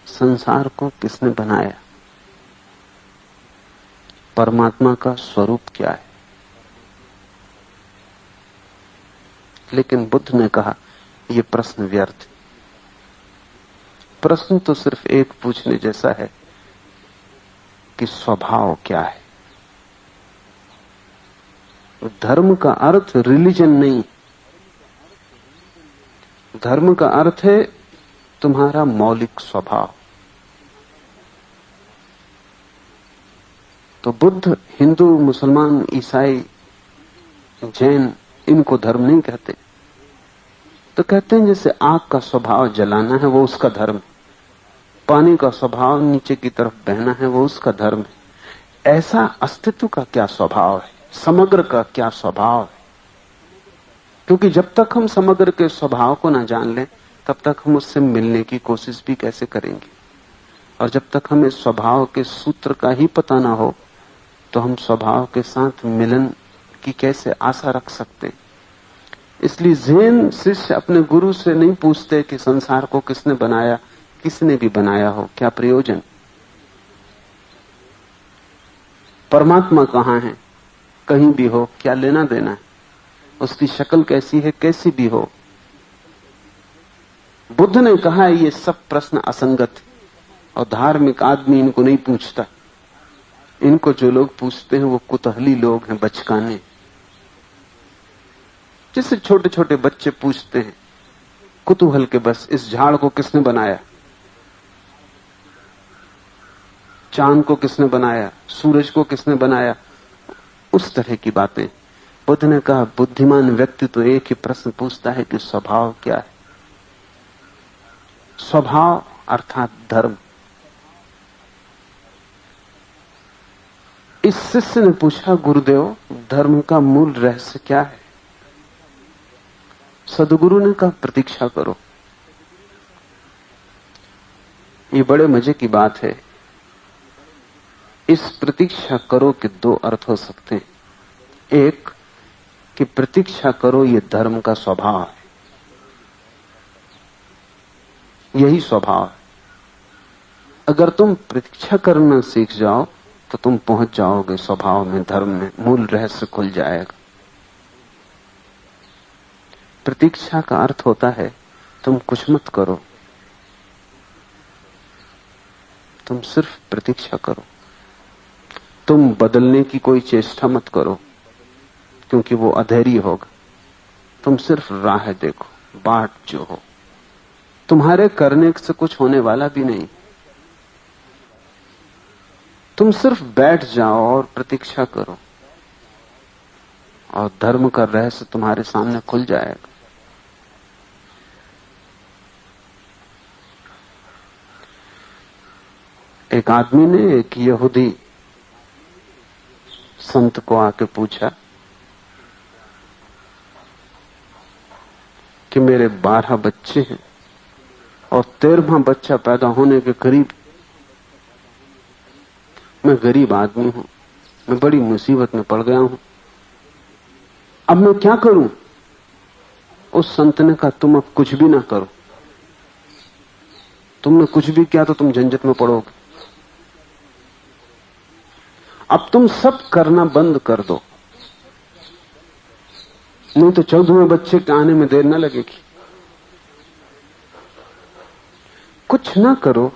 संसार को किसने बनाया, परमात्मा का स्वरूप क्या है? लेकिन बुद्ध ने कहा यह प्रश्न व्यर्थ। प्रश्न तो सिर्फ एक पूछने जैसा है कि स्वभाव क्या है। धर्म का अर्थ रिलीजन नहीं, धर्म का अर्थ है तुम्हारा मौलिक स्वभाव। तो बुद्ध हिंदू, मुसलमान, ईसाई, जैन इनको धर्म नहीं कहते। तो कहते हैं जैसे आग का स्वभाव जलाना है वो उसका धर्म, पानी का स्वभाव नीचे की तरफ बहना है वो उसका धर्म है। ऐसा अस्तित्व का क्या स्वभाव है, समग्र का क्या स्वभाव है? क्योंकि जब तक हम समग्र के स्वभाव को ना जान लें तब तक हम उससे मिलने की कोशिश भी कैसे करेंगे? और जब तक हमें स्वभाव के सूत्र का ही पता ना हो तो हम स्वभाव के साथ मिलन की कैसे आशा रख सकते हैं? इसलिए जैन शिष्य अपने गुरु से नहीं पूछते कि संसार को किसने बनाया, किसने भी बनाया हो, क्या प्रयोजन? परमात्मा कहां है, कहीं भी हो, क्या लेना देना है? उसकी शक्ल कैसी है, कैसी भी हो। बुद्ध ने कहा ये सब प्रश्न असंगत, और धार्मिक आदमी इनको नहीं पूछता। इनको जो लोग पूछते हैं वो कुतूहली लोग हैं, बचकाने। जिससे छोटे छोटे बच्चे पूछते हैं कुतूहल के बस, इस झाड़ को किसने बनाया, चांद को किसने बनाया, सूरज को किसने बनाया, उस तरह की बातें। बुद्ध ने कहा बुद्धिमान व्यक्ति तो एक ही प्रश्न पूछता है कि स्वभाव क्या है। स्वभाव अर्थात धर्म। इस शिष्य ने पूछा गुरुदेव धर्म का मूल रहस्य क्या है। सदगुरु ने कहा प्रतीक्षा करो। ये बड़े मजे की बात है। इस प्रतीक्षा करो के दो अर्थ हो सकते हैं। एक कि प्रतीक्षा करो ये धर्म का स्वभाव है, यही स्वभाव है। अगर तुम प्रतीक्षा करना सीख जाओ तो तुम पहुंच जाओगे स्वभाव में, धर्म में, मूल रहस्य खुल जाएगा। प्रतीक्षा का अर्थ होता है तुम कुछ मत करो, तुम सिर्फ प्रतीक्षा करो। तुम बदलने की कोई चेष्टा मत करो क्योंकि वो अधैर्य होगा। तुम सिर्फ राह देखो, बाट जो हो। तुम्हारे करने से कुछ होने वाला भी नहीं। तुम सिर्फ बैठ जाओ और प्रतीक्षा करो और धर्म का रहस्य तुम्हारे सामने खुल जाएगा। एक आदमी ने एक यहूदी संत को आके पूछा कि मेरे 12 बच्चे हैं और 13वां बच्चा पैदा होने के करीब, मैं गरीब आदमी हूं, मैं बड़ी मुसीबत में पड़ गया हूं, अब मैं क्या करूं। उस संत ने कहा तुम अब कुछ भी ना करो। तुमने कुछ भी किया तो तुम झंझट में पड़ोगे। अब तुम सब करना बंद कर दो, नहीं तो 14वें बच्चे के आने में देर न लगेगी। कुछ ना करो,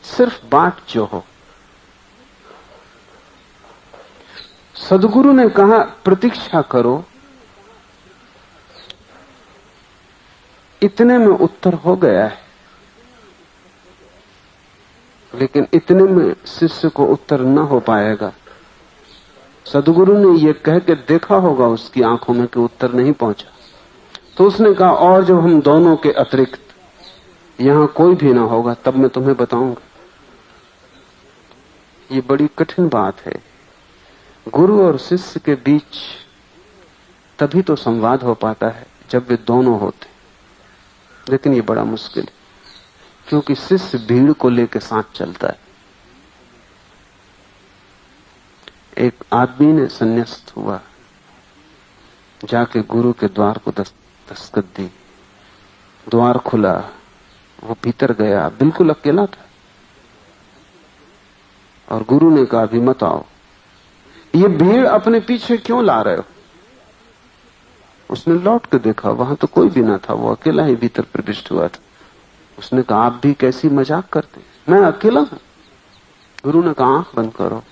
सिर्फ बाट जो हो। सदगुरु ने कहा प्रतीक्षा करो। इतने में उत्तर हो गया है, लेकिन इतने में शिष्य को उत्तर न हो पाएगा। सदगुरु ने यह कह के देखा होगा उसकी आंखों में कि उत्तर नहीं पहुंचा, तो उसने कहा और जब हम दोनों के अतिरिक्त यहां कोई भी ना होगा तब मैं तुम्हें बताऊंगा। ये बड़ी कठिन बात है। गुरु और शिष्य के बीच तभी तो संवाद हो पाता है जब वे दोनों होते, लेकिन ये बड़ा मुश्किल है क्योंकि शिष्य भीड़ को लेकर साथ चलता है। एक आदमी ने संन्यास्त हुआ, जाके गुरु के द्वार को दस्तक दी। द्वार खुला, वो भीतर गया, बिल्कुल अकेला था। और गुरु ने कहा अभी मत आओ, ये भीड़ अपने पीछे क्यों ला रहे हो। उसने लौट के देखा, वहां तो कोई भी ना था, वो अकेला ही भीतर प्रविष्ट हुआ था। उसने कहा आप भी कैसी मजाक करते, मैं अकेला हूं। गुरु ने कहा आंख बंद करो,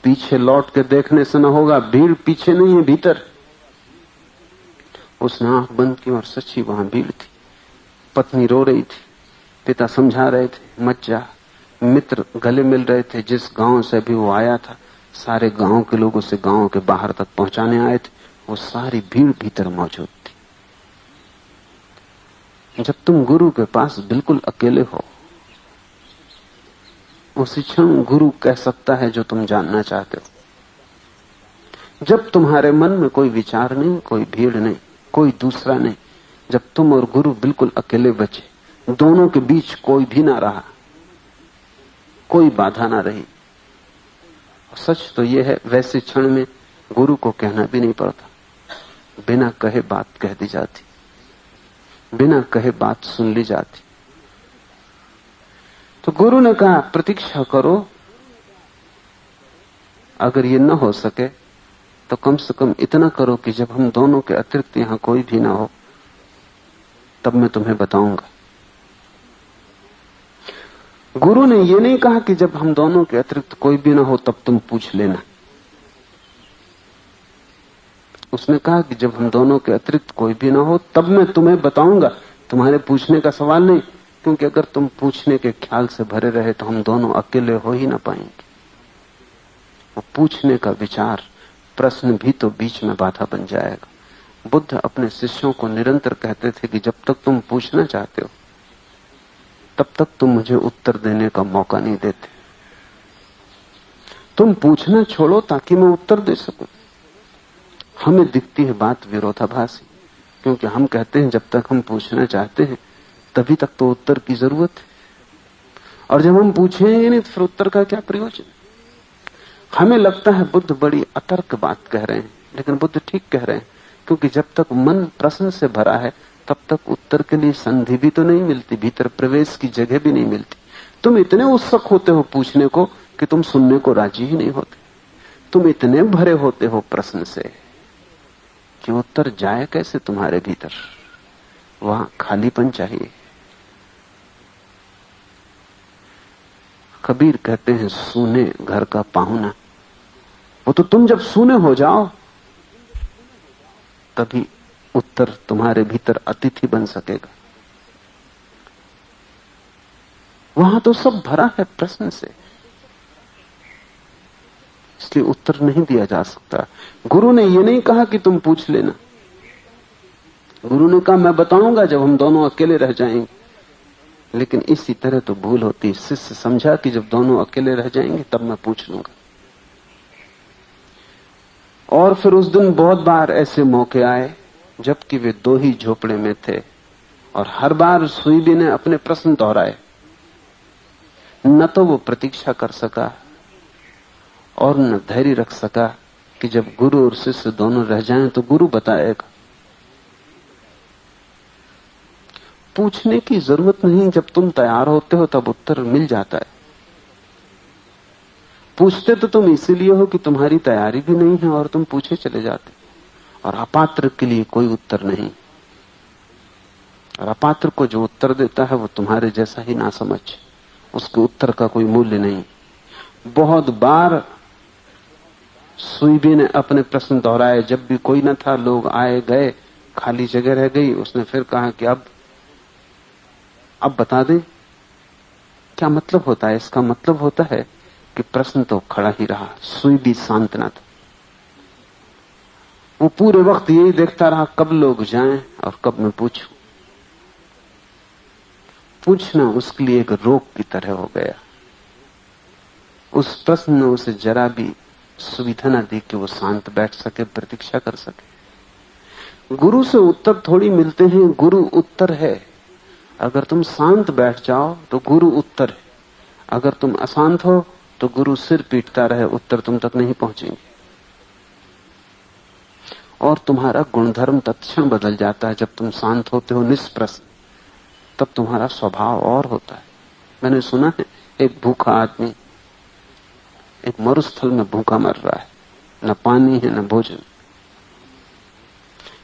पीछे लौट के देखने से ना होगा, भीड़ पीछे नहीं है भीतर। उसने आंख बंद की और सच्ची वहां भीड़ थी। पत्नी रो रही थी, पिता समझा रहे थे मत जा, मित्र गले मिल रहे थे। जिस गांव से भी वो आया था सारे गांव के लोग उसे गांव के बाहर तक पहुंचाने आए थे। वो सारी भीड़ भीतर मौजूद थी। जब तुम गुरु के पास बिल्कुल अकेले हो, उसी क्षण गुरु कह सकता है जो तुम जानना चाहते हो। जब तुम्हारे मन में कोई विचार नहीं, कोई भीड़ नहीं, कोई दूसरा नहीं, जब तुम और गुरु बिल्कुल अकेले बचे, दोनों के बीच कोई भी ना रहा, कोई बाधा ना रही। सच तो यह है वैसे क्षण में गुरु को कहना भी नहीं पड़ता, बिना कहे बात कह दी जाती, बिना कहे बात सुन ली जाती। तो गुरु ने कहा प्रतीक्षा करो, अगर ये न हो सके तो कम से कम इतना करो कि जब हम दोनों के अतिरिक्त यहां कोई भी ना हो तब मैं तुम्हें बताऊंगा। गुरु ने यह नहीं कहा कि जब हम दोनों के अतिरिक्त कोई भी ना हो तब तुम पूछ लेना। उसने कहा कि जब हम दोनों के अतिरिक्त कोई भी ना हो तब मैं तुम्हें बताऊंगा। तुम्हारे पूछने का सवाल नहीं, क्योंकि अगर तुम पूछने के ख्याल से भरे रहे तो हम दोनों अकेले हो ही ना पाएंगे। वो पूछने का विचार, प्रश्न भी तो बीच में बाधा बन जाएगा। बुद्ध अपने शिष्यों को निरंतर कहते थे कि जब तक तुम पूछना चाहते हो तब तक तुम मुझे उत्तर देने का मौका नहीं देते। तुम पूछना छोड़ो ताकि मैं उत्तर दे सकूं। हमें दिखती है बात विरोधाभासी, क्योंकि हम कहते हैं जब तक हम पूछना चाहते हैं तभी तक तो उत्तर की जरूरत है, और जब हम पूछेंगे नहीं तो फिर उत्तर का क्या प्रयोजन। हमें लगता है बुद्ध बड़ी अतर्क बात कह रहे हैं, लेकिन बुद्ध ठीक कह रहे हैं, क्योंकि जब तक मन प्रश्न से भरा है तब तक उत्तर के लिए संधि भी तो नहीं मिलती, भीतर प्रवेश की जगह भी नहीं मिलती। तुम इतने उत्सुक होते हो पूछने को कि तुम सुनने को राजी ही नहीं होते। तुम इतने भरे होते हो प्रश्न से कि उत्तर जाए कैसे तुम्हारे भीतर। वहां खालीपन चाहिए। कबीर कहते हैं सूने घर का पाहुना। वो तो तुम जब सूने हो जाओ तभी उत्तर तुम्हारे भीतर अतिथि बन सकेगा। वहां तो सब भरा है प्रश्न से, इसलिए उत्तर नहीं दिया जा सकता। गुरु ने यह नहीं कहा कि तुम पूछ लेना। गुरु ने कहा मैं बताऊंगा जब हम दोनों अकेले रह जाएंगे। लेकिन इसी तरह तो भूल होती। शिष्य समझा कि जब दोनों अकेले रह जाएंगे तब मैं पूछ लूंगा। और फिर उस दिन बहुत बार ऐसे मौके आए जबकि वे दो ही झोपड़े में थे, और हर बार सुईबी ने अपने प्रश्न दोहराए। न तो वो प्रतीक्षा कर सका और न धैर्य रख सका कि जब गुरु और शिष्य दोनों रह जाएं तो गुरु बताएगा। पूछने की जरूरत नहीं, जब तुम तैयार होते हो तब उत्तर मिल जाता है। पूछते तो तुम इसीलिए हो कि तुम्हारी तैयारी भी नहीं है और तुम पूछे चले जाते। और अपात्र के लिए कोई उत्तर नहीं, और अपात्र को जो उत्तर देता है वो तुम्हारे जैसा ही ना समझ, उसके उत्तर का कोई मूल्य नहीं। बहुत बार सुईबी ने अपने प्रश्न दोहराए। जब भी कोई न था, लोग आए गए, खाली जगह रह गई, उसने फिर कहा कि अब बता दें क्या मतलब होता है। इसका मतलब होता है कि प्रश्न तो खड़ा ही रहा। सुईबी शांत न था। वो पूरे वक्त यही देखता रहा कब लोग जाएं और कब मैं पूछूं। पूछना उसके लिए एक रोग की तरह हो गया। उस प्रश्न ने उसे जरा भी सुविधा न दी कि वो शांत बैठ सके, प्रतीक्षा कर सके। गुरु से उत्तर थोड़ी मिलते हैं, गुरु उत्तर है। अगर तुम शांत बैठ जाओ तो गुरु उत्तर है। अगर तुम अशांत हो तो गुरु सिर पीटता रहे, उत्तर तुम तक नहीं पहुंचेंगे। और तुम्हारा गुणधर्म तत्क्षण बदल जाता है। जब तुम शांत होते हो निष्प्रश्न, तब तुम्हारा स्वभाव और होता है। मैंने सुना है एक भूखा आदमी एक मरुस्थल में भूखा मर रहा है, न पानी है न भोजन।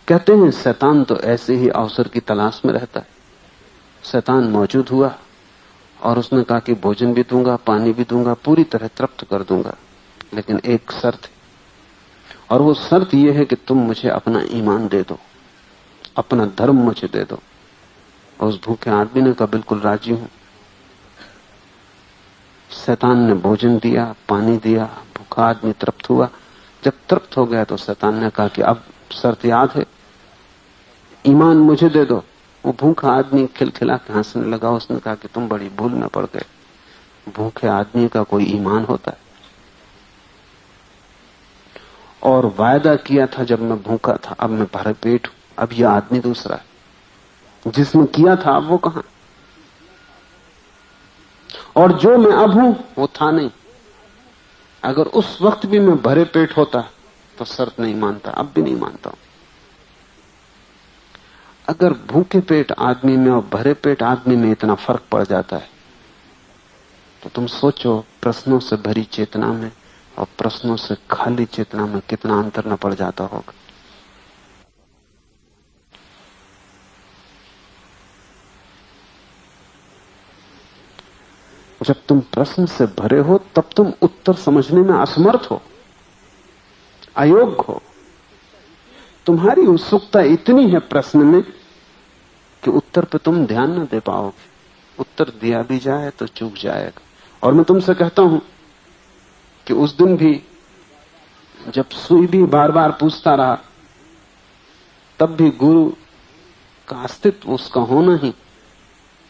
कहते हैं शैतान तो ऐसे ही अवसर की तलाश में रहता है। शैतान मौजूद हुआ और उसने कहा कि भोजन भी दूंगा, पानी भी दूंगा, पूरी तरह तृप्त कर दूंगा, लेकिन एक शर्त है, और वो शर्त यह है कि तुम मुझे अपना ईमान दे दो, अपना धर्म मुझे दे दो। और उस भूखे आदमी ने कहा बिल्कुल राजी हूं। शैतान ने भोजन दिया, पानी दिया, भूखा आदमी तृप्त हुआ। जब तृप्त हो गया तो शैतान ने कहा कि अब शर्त याद है, ईमान मुझे दे दो। वो भूखा आदमी खिलखिला के हंसने लगा। उसने कहा कि तुम बड़ी भूल में पड़ गए, भूखे आदमी का कोई ईमान होता है। और वायदा किया था जब मैं भूखा था, अब मैं भरे पेट हूं। अब यह आदमी दूसरा है, जिसने किया था अब वो कहां। और जो मैं अब हूं वो था नहीं। अगर उस वक्त भी मैं भरे पेट होता तो शर्त नहीं मानता, अब भी नहीं मानता हूं। अगर भूखे पेट आदमी में और भरे पेट आदमी में इतना फर्क पड़ जाता है तो तुम सोचो प्रश्नों से भरी चेतना में और प्रश्नों से खाली चेतना में कितना अंतर न पड़ जाता होगा। जब तुम प्रश्न से भरे हो तब तुम उत्तर समझने में असमर्थ हो, अयोग्य हो। तुम्हारी उत्सुकता इतनी है प्रश्न में कि उत्तर पे तुम ध्यान न दे पाओगे। उत्तर दिया भी जाए तो चूक जाएगा। और मैं तुमसे कहता हूं कि उस दिन भी जब सुई भी बार बार पूछता रहा, तब भी गुरु का अस्तित्व, उसका होना ही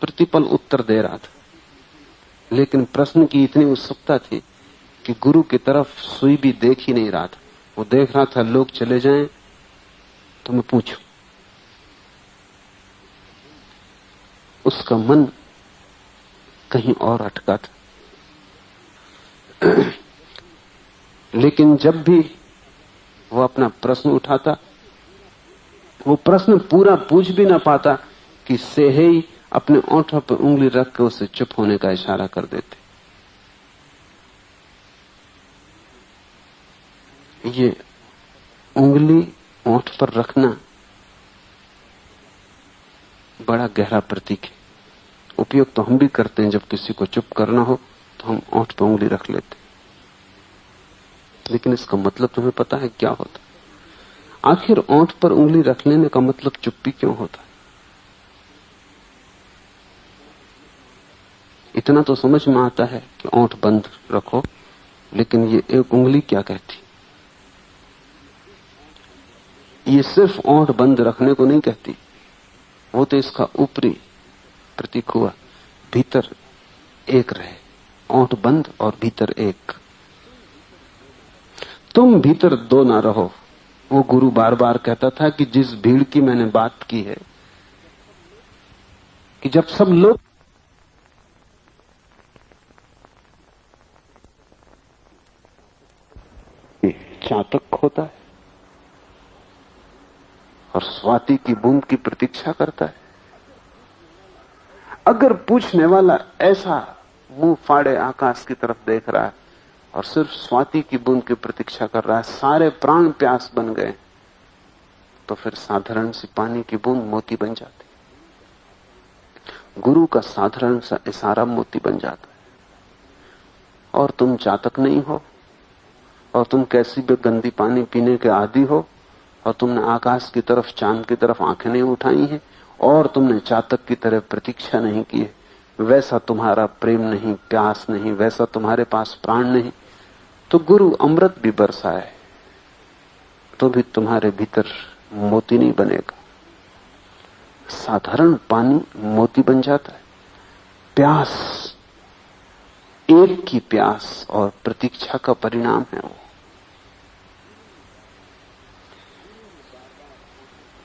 प्रतिपल उत्तर दे रहा था। लेकिन प्रश्न की इतनी उत्सुकता थी कि गुरु की तरफ सुई भी देख ही नहीं रहा था। वो देख रहा था लोग चले जाएं तो मैं पूछूं। उसका मन कहीं और अटका था। लेकिन जब भी वो अपना प्रश्न उठाता, वो प्रश्न पूरा पूछ भी ना पाता कि सेहेई अपने ओंठों पर उंगली रख के उसे चुप होने का इशारा कर देते। ये उंगली ओंठ पर रखना बड़ा गहरा प्रतीक है। उपयोग तो हम भी करते हैं, जब किसी को चुप करना हो तो हम ओंठ पर उंगली रख लेते। लेकिन इसका मतलब तुम्हें पता है क्या होता? आखिर ओंठ पर उंगली रख लेने का मतलब चुप्पी क्यों होता है? इतना तो समझ में आता है कि ओंठ बंद रखो, लेकिन ये एक उंगली क्या कहती? ये सिर्फ ओंठ बंद रखने को नहीं कहती, वो तो इसका ऊपरी प्रतीक हुआ। भीतर एक रहे, ओंठ बंद और भीतर एक। तुम भीतर दो ना रहो। वो गुरु बार बार कहता था कि जिस भीड़ की मैंने बात की है, कि जब सब लोग चातक होता है और स्वाति की बूंद की प्रतीक्षा करता है। अगर पूछने वाला ऐसा मुंह फाड़े आकाश की तरफ देख रहा है और सिर्फ स्वाति की बूंद की प्रतीक्षा कर रहा है, सारे प्राण प्यास बन गए, तो फिर साधारण सी पानी की बूंद मोती बन जाती। गुरु का साधारण सा इशारा मोती बन जाता है। और तुम चातक नहीं हो, और तुम कैसी भी गंदी पानी पीने के आदी हो, और तुमने आकाश की तरफ, चांद की तरफ आंखें नहीं उठाई हैं, और तुमने चातक की तरह प्रतीक्षा नहीं की है। वैसा तुम्हारा प्रेम नहीं, प्यास नहीं, वैसा तुम्हारे पास प्राण नहीं, तो गुरु अमृत भी बरसाए तो भी तुम्हारे भीतर मोती नहीं बनेगा। साधारण पानी मोती बन जाता है। प्यास, एक की प्यास और प्रतीक्षा का परिणाम है वो।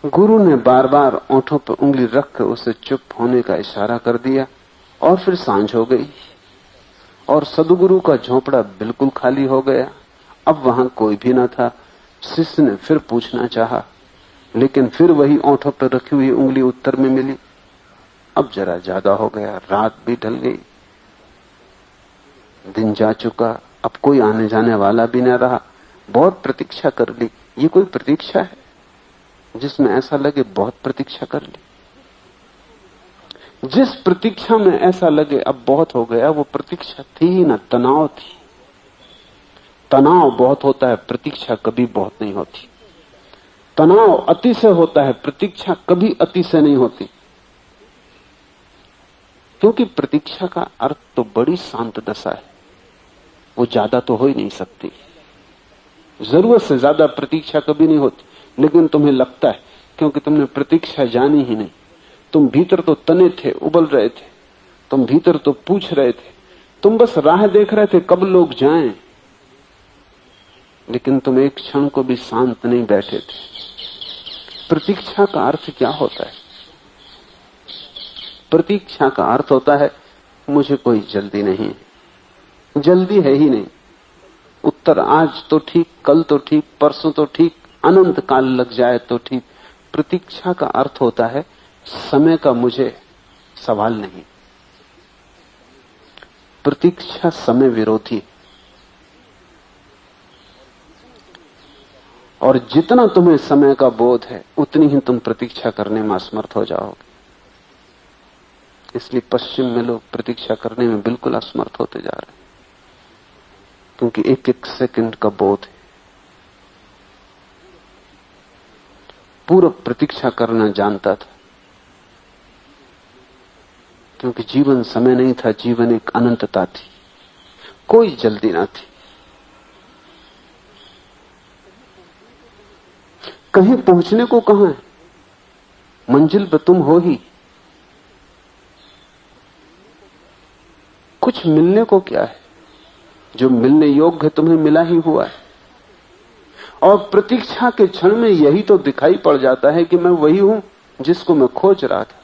गुरु ने बार बार ओंठों पर उंगली रख कर उसे चुप होने का इशारा कर दिया, और फिर सांझ हो गई और सदगुरु का झोंपड़ा बिल्कुल खाली हो गया। अब वहां कोई भी न था। शिष्य ने फिर पूछना चाहा, लेकिन फिर वही ओंठों पर रखी हुई उंगली उत्तर में मिली। अब जरा ज्यादा हो गया, रात भी ढल गई, दिन जा चुका, अब कोई आने जाने वाला भी न रहा। बहुत प्रतीक्षा कर ली। ये कोई प्रतीक्षा है जिसमें ऐसा लगे बहुत प्रतीक्षा कर ली? जिस प्रतीक्षा में ऐसा लगे अब बहुत हो गया, वो प्रतीक्षा थी ही ना, तनाव थी। तनाव बहुत होता है, प्रतीक्षा कभी बहुत नहीं होती। तनाव अति से होता है, प्रतीक्षा कभी अति से नहीं होती। क्योंकि प्रतीक्षा का अर्थ तो बड़ी शांत दशा है, वो ज्यादा तो हो ही नहीं सकती। जरूरत से ज्यादा प्रतीक्षा कभी नहीं होती। लेकिन तुम्हें लगता है, क्योंकि तुमने प्रतीक्षा जानी ही नहीं। तुम भीतर तो तने थे, उबल रहे थे, तुम भीतर तो पूछ रहे थे, तुम बस राह देख रहे थे कब लोग जाएं, लेकिन तुम एक क्षण को भी शांत नहीं बैठे थे। प्रतीक्षा का अर्थ क्या होता है? प्रतीक्षा का अर्थ होता है मुझे कोई जल्दी नहीं है, जल्दी है ही नहीं। उत्तर आज तो ठीक, कल तो ठीक, परसों तो ठीक, अनंत काल लग जाए तो ठीक। प्रतीक्षा का अर्थ होता है समय का मुझे सवाल नहीं। प्रतीक्षा समय विरोधी, और जितना तुम्हें समय का बोध है उतनी ही तुम प्रतीक्षा करने में असमर्थ हो जाओगे। इसलिए पश्चिम में लोग प्रतीक्षा करने में बिल्कुल असमर्थ होते जा रहे हैं, क्योंकि एक एक सेकंड का बोध है। पूर्व प्रतीक्षा करना जानता था, क्योंकि जीवन समय नहीं था, जीवन एक अनंतता थी, कोई जल्दी ना थी। कहीं पहुंचने को कहां है, मंजिल पे तुम हो ही। कुछ मिलने को क्या है, जो मिलने योग्य तुम्हें मिला ही हुआ है। और प्रतीक्षा के क्षण में यही तो दिखाई पड़ जाता है कि मैं वही हूं जिसको मैं खोज रहा था,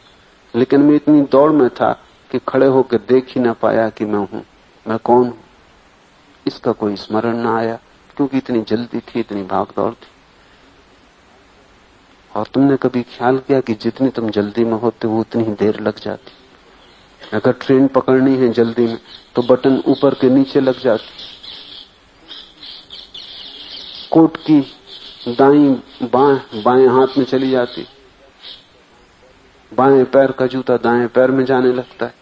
लेकिन मैं इतनी दौड़ में था कि खड़े होकर देख ही ना पाया कि मैं हूं, मैं कौन हूं। इसका कोई स्मरण ना आया, क्योंकि इतनी जल्दी थी, इतनी भाग दौड़ थी। और तुमने कभी ख्याल किया कि जितनी तुम जल्दी में होते वो उतनी ही देर लग जाती। अगर ट्रेन पकड़नी है जल्दी में तो बटन ऊपर के नीचे लग जाती, कोट की दाईं बाएं हाथ में चली जाती, बाएं पैर का जूता दाएं पैर में जाने लगता है,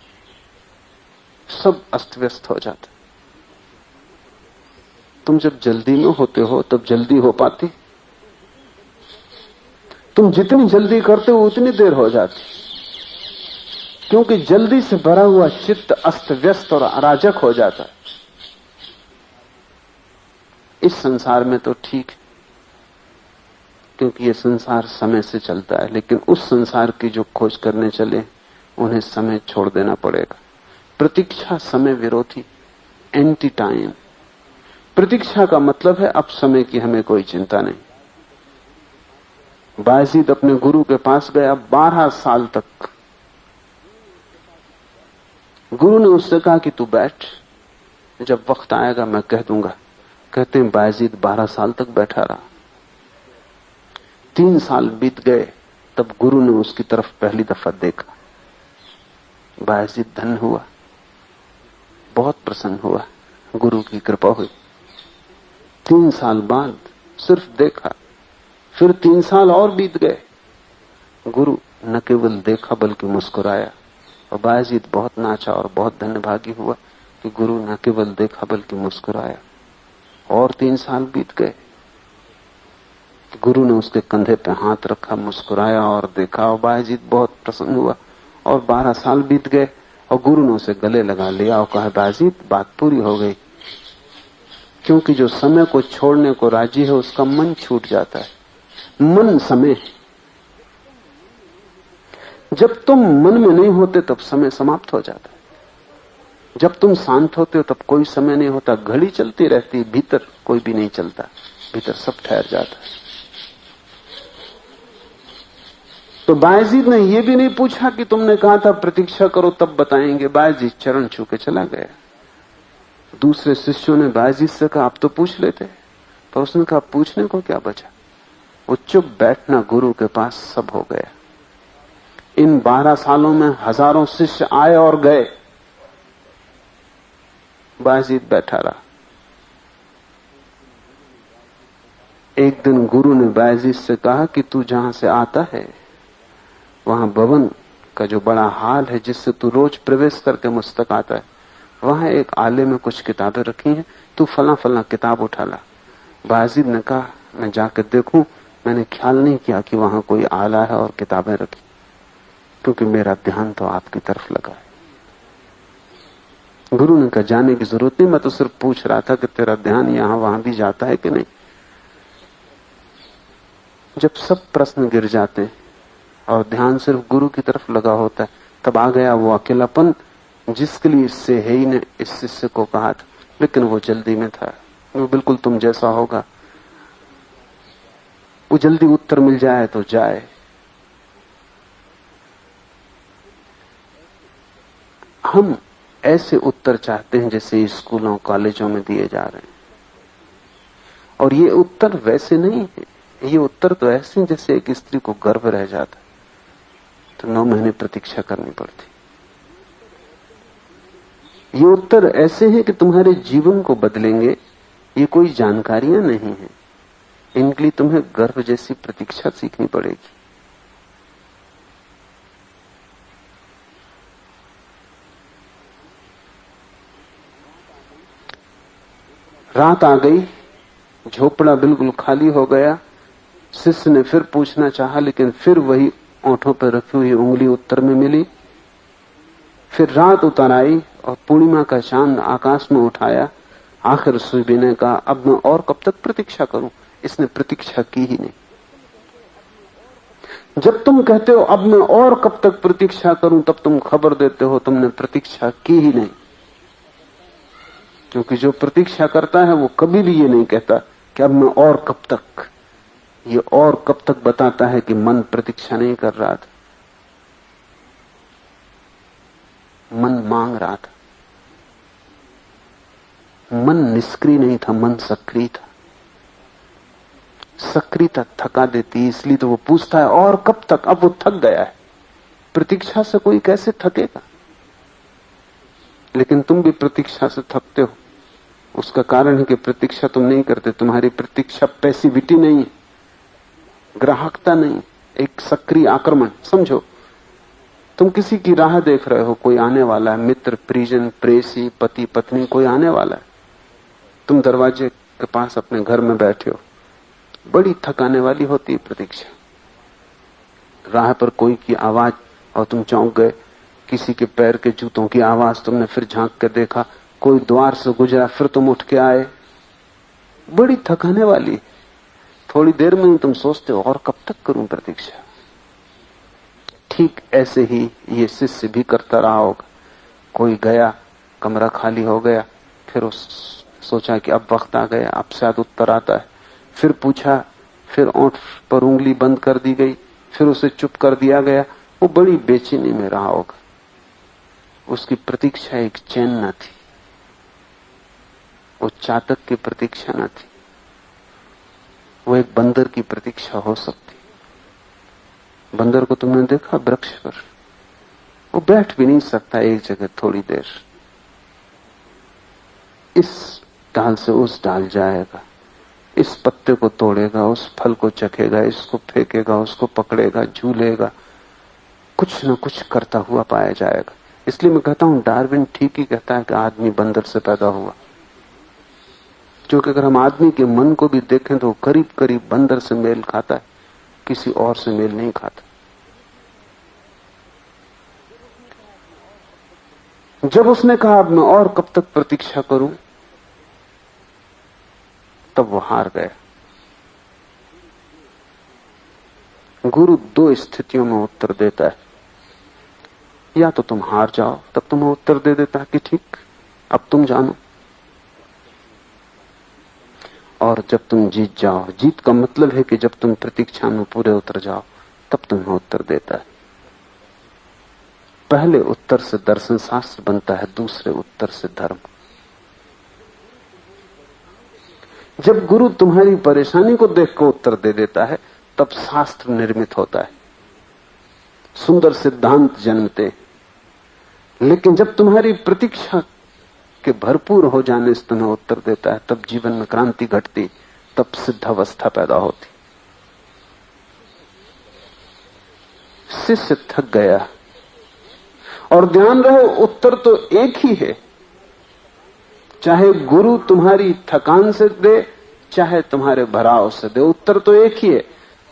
सब अस्त व्यस्त हो जाता है। तुम जब जल्दी में होते हो तब जल्दी हो पाती, तुम जितनी जल्दी करते हो उतनी देर हो जाती, क्योंकि जल्दी से भरा हुआ चित्त अस्त व्यस्त और अराजक हो जाता है। इस संसार में तो ठीक है, क्योंकि ये संसार समय से चलता है, लेकिन उस संसार की जो खोज करने चले उन्हें समय छोड़ देना पड़ेगा। प्रतीक्षा समय विरोधी, एंटी टाइम। प्रतीक्षा का मतलब है अब समय की हमें कोई चिंता नहीं। बायजीद अपने गुरु के पास गया 12 साल तक। गुरु ने उससे कहा कि तू बैठ, जब वक्त आएगा मैं कह दूंगा। कहते हैं बायजीद 12 साल तक बैठा रहा। 3 साल बीत गए, तब गुरु ने उसकी तरफ पहली दफा देखा। बायजीद धन्य हुआ, बहुत प्रसन्न हुआ, गुरु की कृपा हुई। 3 साल बाद सिर्फ देखा, फिर 3 साल और बीत गए। गुरु न केवल देखा बल्कि मुस्कुराया, और बायजीद बहुत नाचा और बहुत धन्यभागी हुआ कि गुरु न केवल देखा बल्कि मुस्कुराया। और 3 साल बीत गए, गुरु ने उसके कंधे पे हाथ रखा, मुस्कुराया और देखा, और बायजीद बहुत प्रसन्न हुआ। और 12 साल बीत गए और गुरु ने उसे गले लगा लिया और कहा, बायजीद बात पूरी हो गई। क्योंकि जो समय को छोड़ने को राजी है उसका मन छूट जाता है। मन समय है। जब तुम मन में नहीं होते तब समय समाप्त हो जाता है। जब तुम शांत होते हो तब कोई समय नहीं होता, घड़ी चलती रहती, भीतर कोई भी नहीं चलता, भीतर सब ठहर जाता है। तो बायजीद ने यह भी नहीं पूछा कि तुमने कहा था प्रतीक्षा करो तब बताएंगे। बायजीद चरण छू के चला गया। दूसरे शिष्यों ने बायजीद से कहा आप तो पूछ लेते, पर उसने कहा पूछने को क्या बचा। वो चुप बैठना गुरु के पास सब हो गया। इन 12 सालों में हजारों शिष्य आए और गए, बायजीद बैठा रहा। एक दिन गुरु ने बायजीद से कहा कि तू जहां से आता है वहां भवन का जो बड़ा हाल है जिससे तू रोज प्रवेश करके मुझ तक आता है, वहां एक आले में कुछ किताबें रखी हैं, तू फला फला किताब उठा ला। बायजीद ने कहा मैं जाकर देखूं, मैंने ख्याल नहीं किया कि वहां कोई आला है और किताबें रखी, क्योंकि मेरा ध्यान तो आपकी तरफ लगा है। गुरु ने कहा जाने की जरूरत नहीं, मैं तो सिर्फ पूछ रहा था कि तेरा ध्यान यहां वहां भी जाता है कि नहीं। जब सब प्रश्न गिर जाते हैं और ध्यान सिर्फ गुरु की तरफ लगा होता है, तब आ गया वो अकेलापन जिसके लिए इससे ही ने इस शिष्य को कहा था, लेकिन वो जल्दी में था। वो बिल्कुल तुम जैसा होगा, वो जल्दी उत्तर मिल जाए तो जाए। हम ऐसे उत्तर चाहते हैं जैसे स्कूलों कॉलेजों में दिए जा रहे हैं, और ये उत्तर वैसे नहीं है। ये उत्तर तो ऐसे हैं जैसे एक स्त्री को गर्भ रह जाता तो 9 महीने प्रतीक्षा करनी पड़ती। ये उत्तर ऐसे हैं कि तुम्हारे जीवन को बदलेंगे। ये कोई जानकारियां नहीं है, इनके लिए तुम्हें गर्भ जैसी प्रतीक्षा सीखनी पड़ेगी। रात आ गई, झोपड़ा बिल्कुल खाली हो गया। शिष्य ने फिर पूछना चाहा, लेकिन फिर वही ओंठों पर रखी हुई उंगली उत्तर में मिली। फिर रात उतर आई और पूर्णिमा का चांद आकाश में उठाया। आखिर सुबह ने कहा, अब मैं और कब तक प्रतीक्षा करूं? इसने प्रतीक्षा की ही नहीं। जब तुम कहते हो अब मैं और कब तक प्रतीक्षा करूं, तब तुम खबर देते हो तुमने प्रतीक्षा की ही नहीं। क्योंकि जो प्रतीक्षा करता है वो कभी भी ये नहीं कहता कि अब मैं और कब तक। ये और कब तक बताता है कि मन प्रतीक्षा नहीं कर रहा था, मन मांग रहा था। मन निष्क्रिय नहीं था, मन सक्रिय था। सक्रियता थका देती, इसलिए तो वो पूछता है और कब तक। अब वो थक गया है। प्रतीक्षा से कोई कैसे थकेगा? लेकिन तुम भी प्रतीक्षा से थकते हो। उसका कारण है कि प्रतीक्षा तुम नहीं करते। तुम्हारी प्रतीक्षा पैसिविटी नहीं है, ग्राहकता नहीं, एक सक्रिय आक्रमण। समझो, तुम किसी की राह देख रहे हो, कोई आने वाला है, मित्र, परिजन, प्रेसी, पति, पत्नी, कोई आने वाला है। तुम दरवाजे के पास अपने घर में बैठे हो। बड़ी थकाने वाली होती है प्रतीक्षा। राह पर कोई की आवाज और तुम चौंक गए, किसी के पैर के जूतों की आवाज तुमने फिर झांक कर देखा, कोई द्वार से गुजरा फिर तुम उठ के आए। बड़ी थकाने वाली। थोड़ी देर में ही तुम सोचते हो और कब तक करूं प्रतीक्षा। ठीक ऐसे ही ये शिष्य भी करता रहा होगा। कोई गया, कमरा खाली हो गया, फिर सोचा कि अब वक्त आ गया, अब शायद उत्तर आता है। फिर पूछा, फिर ओंठ पर उंगली बंद कर दी गई, फिर उसे चुप कर दिया गया। वो बड़ी बेचैनी में रहा होगा। उसकी प्रतीक्षा एक चैन न थी, वो चातक की प्रतीक्षा न थी, वो एक बंदर की प्रतीक्षा हो सकती। बंदर को तुमने देखा वृक्ष पर, वो बैठ भी नहीं सकता एक जगह थोड़ी देर। इस डाल से उस डाल जाएगा, इस पत्ते को तोड़ेगा, उस फल को चखेगा, इसको फेंकेगा, उसको पकड़ेगा, झूलेगा, कुछ न कुछ करता हुआ पाया जाएगा। इसलिए मैं कहता हूं डार्विन ठीक ही कहता है कि आदमी बंदर से पैदा हुआ। क्योंकि अगर हम आदमी के मन को भी देखें तो करीब करीब बंदर से मेल खाता है, किसी और से मेल नहीं खाता। जब उसने कहा अब मैं और कब तक प्रतीक्षा करूं, तब वो हार गया। गुरु दो स्थितियों में उत्तर देता है। या तो तुम हार जाओ, तब तुम्हें उत्तर दे देता है कि ठीक, अब तुम जानो। और जब तुम जीत जाओ, जीत का मतलब है कि जब तुम प्रतीक्षा में पूरे उतर जाओ, तब तुम्हें उत्तर देता है। पहले उत्तर से दर्शन शास्त्र बनता है, दूसरे उत्तर से धर्म। जब गुरु तुम्हारी परेशानी को देखकर उत्तर दे देता है, तब शास्त्र निर्मित होता है, सुंदर सिद्धांत जन्मते। लेकिन जब तुम्हारी प्रतीक्षा के भरपूर हो जाने से तुम्हें उत्तर देता है, तब जीवन में क्रांति घटती, तब सिद्धावस्था पैदा होती। शिष्य थक गया। और ध्यान रहे, उत्तर तो एक ही है, चाहे गुरु तुम्हारी थकान से दे, चाहे तुम्हारे भराव से दे, उत्तर तो एक ही है।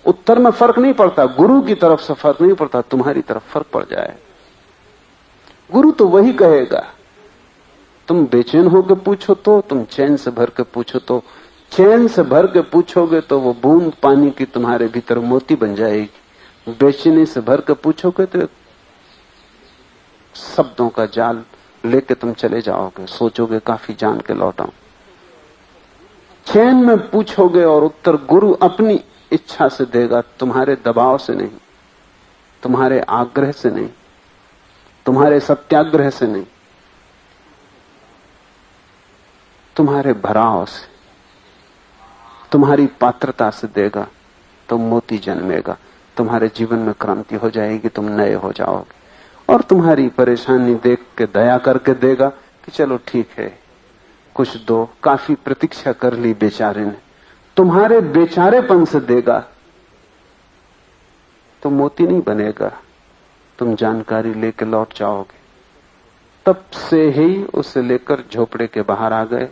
उत्तर में फर्क नहीं पड़ता, गुरु की तरफ से फर्क नहीं पड़ता, तुम्हारी तरफ फर्क पड़ जाए। गुरु तो वही कहेगा। तुम बेचैन होकर पूछो तो, तुम चैन से भर के पूछो तो। चैन से भर के पूछोगे तो वो बूंद पानी की तुम्हारे भीतर मोती बन जाएगी। बेचैनी से भर के पूछोगे तो शब्दों का जाल लेके तुम चले जाओगे, सोचोगे काफी जान के लौटाऊं। चैन में पूछोगे और उत्तर गुरु अपनी इच्छा से देगा, तुम्हारे दबाव से नहीं, तुम्हारे आग्रह से नहीं, तुम्हारे सत्याग्रह से नहीं, तुम्हारे भराव से, तुम्हारी पात्रता से देगा। तो मोती जन्मेगा, तुम्हारे जीवन में क्रांति हो जाएगी, तुम नए हो जाओगे। और तुम्हारी परेशानी देख के दया करके देगा कि चलो ठीक है, कुछ दो, काफी प्रतीक्षा कर ली बेचारे ने। तुम्हारे बेचारेपन से देगा तो मोती नहीं बनेगा, तुम जानकारी लेके लौट जाओगे। तब से ही उसे लेकर झोपड़े के बाहर आ गए।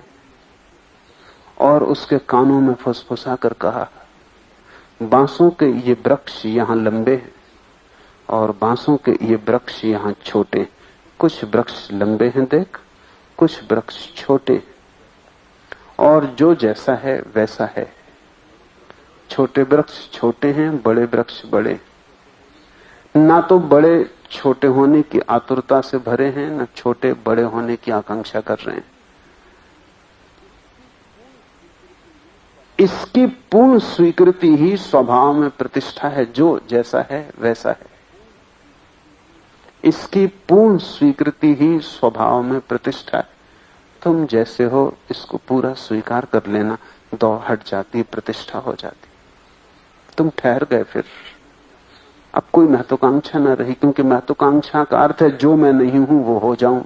और उसके कानों में फुसफुसा कर कहा, बांसों के ये वृक्ष यहां लंबे हैं और बांसों के ये वृक्ष यहां छोटे। कुछ वृक्ष लंबे हैं देख, कुछ वृक्ष छोटे, और जो जैसा है वैसा है। छोटे वृक्ष छोटे हैं, बड़े वृक्ष बड़े। ना तो बड़े छोटे होने की आतुरता से भरे हैं, न छोटे बड़े होने की आकांक्षा कर रहे हैं। इसकी पूर्ण स्वीकृति ही स्वभाव में प्रतिष्ठा है। जो जैसा है वैसा है, इसकी पूर्ण स्वीकृति ही स्वभाव में प्रतिष्ठा है। तुम जैसे हो इसको पूरा स्वीकार कर लेना, दौड़ हट जाती, प्रतिष्ठा हो जाती, तुम ठहर गए। फिर अब कोई महत्वाकांक्षा न रही, क्योंकि महत्वाकांक्षा का अर्थ है जो मैं नहीं हूं वो हो जाऊं।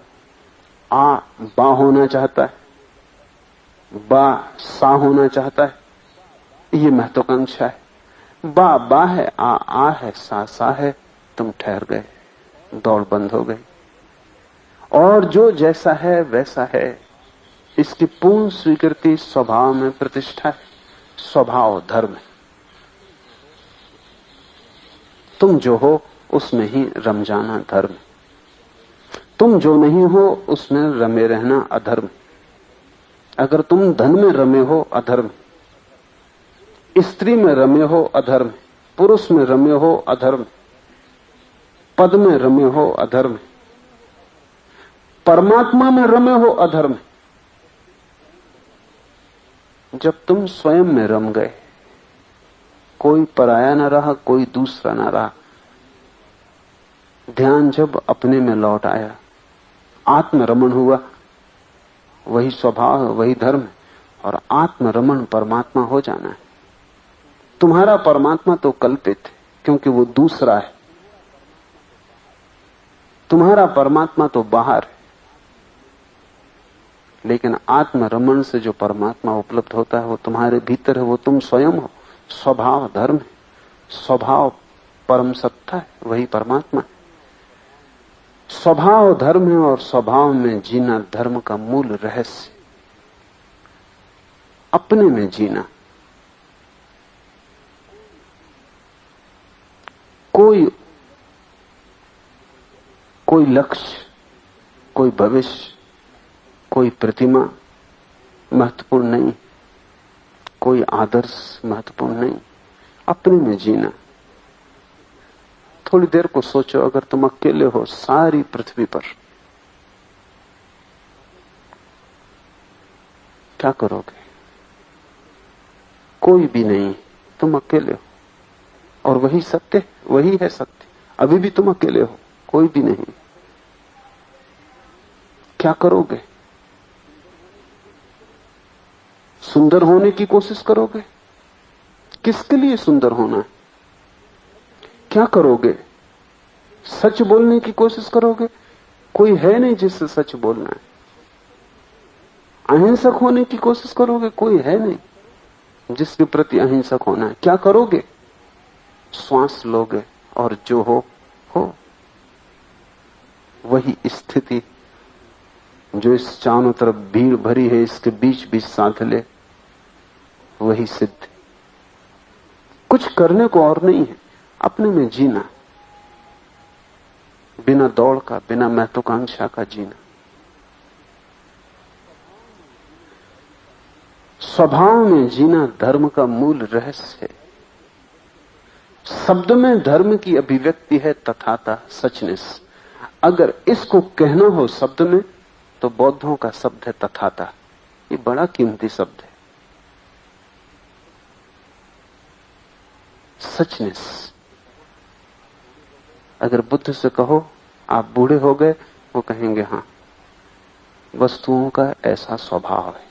आ बा होना चाहता है, बा सा होना चाहता है, ये महत्वाकांक्षा है। बा बा है, आ है, सा है, तुम ठहर गए, दौड़ बंद हो गई। और जो जैसा है वैसा है, इसकी पूर्ण स्वीकृति स्वभाव में प्रतिष्ठा है। स्वभाव धर्म है। तुम जो हो उसमें ही रम जाना धर्म। तुम जो नहीं हो उसमें रमे रहना अधर्म। अगर तुम धन में रमे हो अधर्म, स्त्री में रमे हो अधर्म, पुरुष में रमे हो अधर्म, पद में रमे हो अधर्म, परमात्मा में रमे हो अधर्म। जब तुम स्वयं में रम गए, कोई पराया न रहा, कोई दूसरा न रहा, ध्यान जब अपने में लौट आया, आत्मरमण हुआ, वही स्वभाव है, वही धर्म है। और आत्मरमण परमात्मा हो जाना है। तुम्हारा परमात्मा तो कल्पित है, क्योंकि वो दूसरा है। तुम्हारा परमात्मा तो बाहर है, लेकिन आत्मरमण से जो परमात्मा उपलब्ध होता है वो तुम्हारे भीतर है, वो तुम स्वयं हो। स्वभाव धर्म है, स्वभाव परम सत्ता है, वही परमात्मा है। स्वभाव धर्म है और स्वभाव में जीना धर्म का मूल रहस्य। अपने में जीना। कोई लक्ष्य, कोई भविष्य, कोई प्रतिमा महत्वपूर्ण नहीं, कोई आदर्श महत्वपूर्ण नहीं, अपने में जीना। थोड़ी देर को सोचो, अगर तुम अकेले हो सारी पृथ्वी पर, क्या करोगे? कोई भी नहीं, तुम अकेले हो, और वही सत्य, वही है सत्य। अभी भी तुम अकेले हो, कोई भी नहीं, क्या करोगे? सुंदर होने की कोशिश करोगे? किसके लिए सुंदर होना है? क्या करोगे? सच बोलने की कोशिश करोगे? कोई है नहीं जिससे सच बोलना है। अहिंसक होने की कोशिश करोगे? कोई है नहीं जिसके प्रति अहिंसक होना है। क्या करोगे? श्वास लोगे और जो हो वही स्थिति जो इस चारों तरफ भीड़ भरी है, इसके बीच बीच साथ ले, वही सिद्ध। कुछ करने को और नहीं है, अपने में जीना, बिना दौड़ का, बिना महत्वाकांक्षा का जीना। स्वभाव में जीना धर्म का मूल रहस्य है। शब्द में धर्म की अभिव्यक्ति है तथाता, सचनेस। अगर इसको कहना हो शब्द में तो बौद्धों का शब्द है तथाता। ये बड़ा कीमती शब्द है, सचनेस। अगर बुद्ध से कहो आप बूढ़े हो गए, वो कहेंगे हां, वस्तुओं का ऐसा स्वभाव है,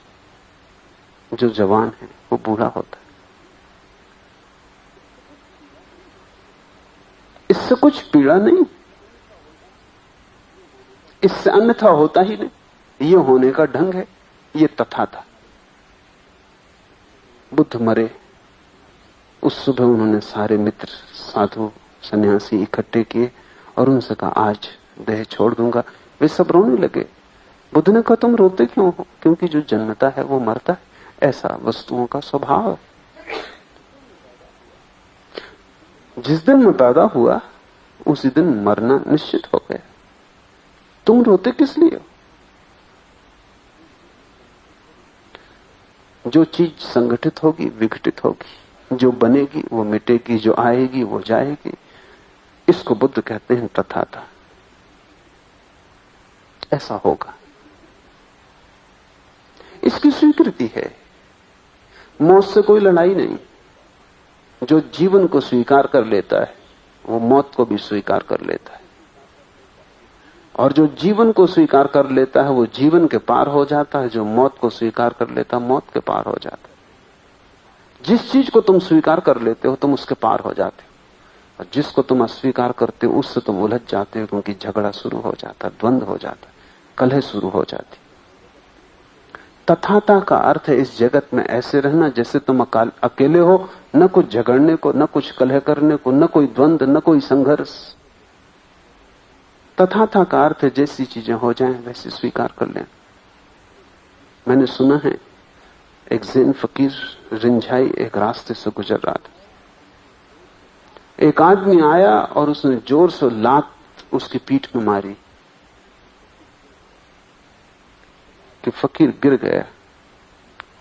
जो जवान है वो बूढ़ा होता है। इससे कुछ पीड़ा नहीं, इससे अन्यथा होता ही नहीं। ये होने का ढंग है, ये तथा था। बुद्ध मरे, उस सुबह उन्होंने सारे मित्र, साधु, सन्यासी इकट्ठे किए और उनसे कहा आज देह छोड़ दूंगा। वे सब रोने लगे। बुद्ध ने कहा तुम रोते क्यों हो? क्योंकि जो जन्मता है वो मरता है, ऐसा वस्तुओं का स्वभाव है। जिस दिन मैं पैदा हुआ उसी दिन मरना निश्चित हो गया। तुम रोते किस लिए हो? जो चीज संगठित होगी विघटित होगी, जो बनेगी वो मिटेगी, जो आएगी वो जाएगी। इसको बुद्ध कहते हैं तथाता। ऐसा होगा, इसकी स्वीकृति है। मौत से कोई लड़ाई नहीं। जो जीवन को स्वीकार कर लेता है वो मौत को भी स्वीकार कर लेता है, और जो जीवन को स्वीकार कर लेता है वो जीवन के पार हो जाता है। जो मौत को स्वीकार कर लेता है मौत के पार हो जाता है। जिस चीज को तुम स्वीकार कर लेते हो तुम उसके पार हो जाते हो, और जिसको तुम अस्वीकार करते हो उससे तुम उलझ जाते हो, क्योंकि झगड़ा शुरू हो जाता, द्वंद्व हो जाता, कलह शुरू हो जाती। तथाता का अर्थ है इस जगत में ऐसे रहना जैसे तुम अकेले हो, न कुछ झगड़ने को, न कुछ कलह करने को, न कोई द्वंद्व, न कोई संघर्ष। तथाता का अर्थ है जैसी चीजें हो जाएं वैसे स्वीकार कर लें। मैंने सुना है एक ज़ेन फकीर रिंझाई एक रास्ते से गुजर रहा था। एक आदमी आया और उसने जोर से लात उसकी पीठ में मारी कि फकीर गिर गया,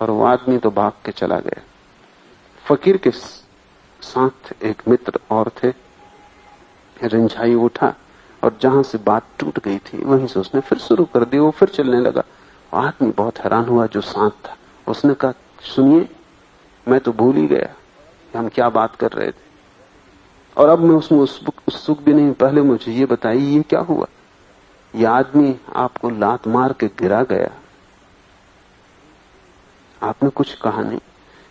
और वो आदमी तो भाग के चला गया। फकीर के साथ एक मित्र और थे। रिंझाई उठा और जहां से बात टूट गई थी वहीं से उसने फिर शुरू कर दी। वो फिर चलने लगा। आदमी बहुत हैरान हुआ जो साथ था। उसने कहा, सुनिए, मैं तो भूल ही गया कि हम क्या बात कर रहे थे, और अब मैं उसमें उत्सुक भी नहीं। पहले मुझे ये बताइए ये क्या हुआ? ये आदमी आपको लात मार के गिरा गया, आपने कुछ कहा नहीं।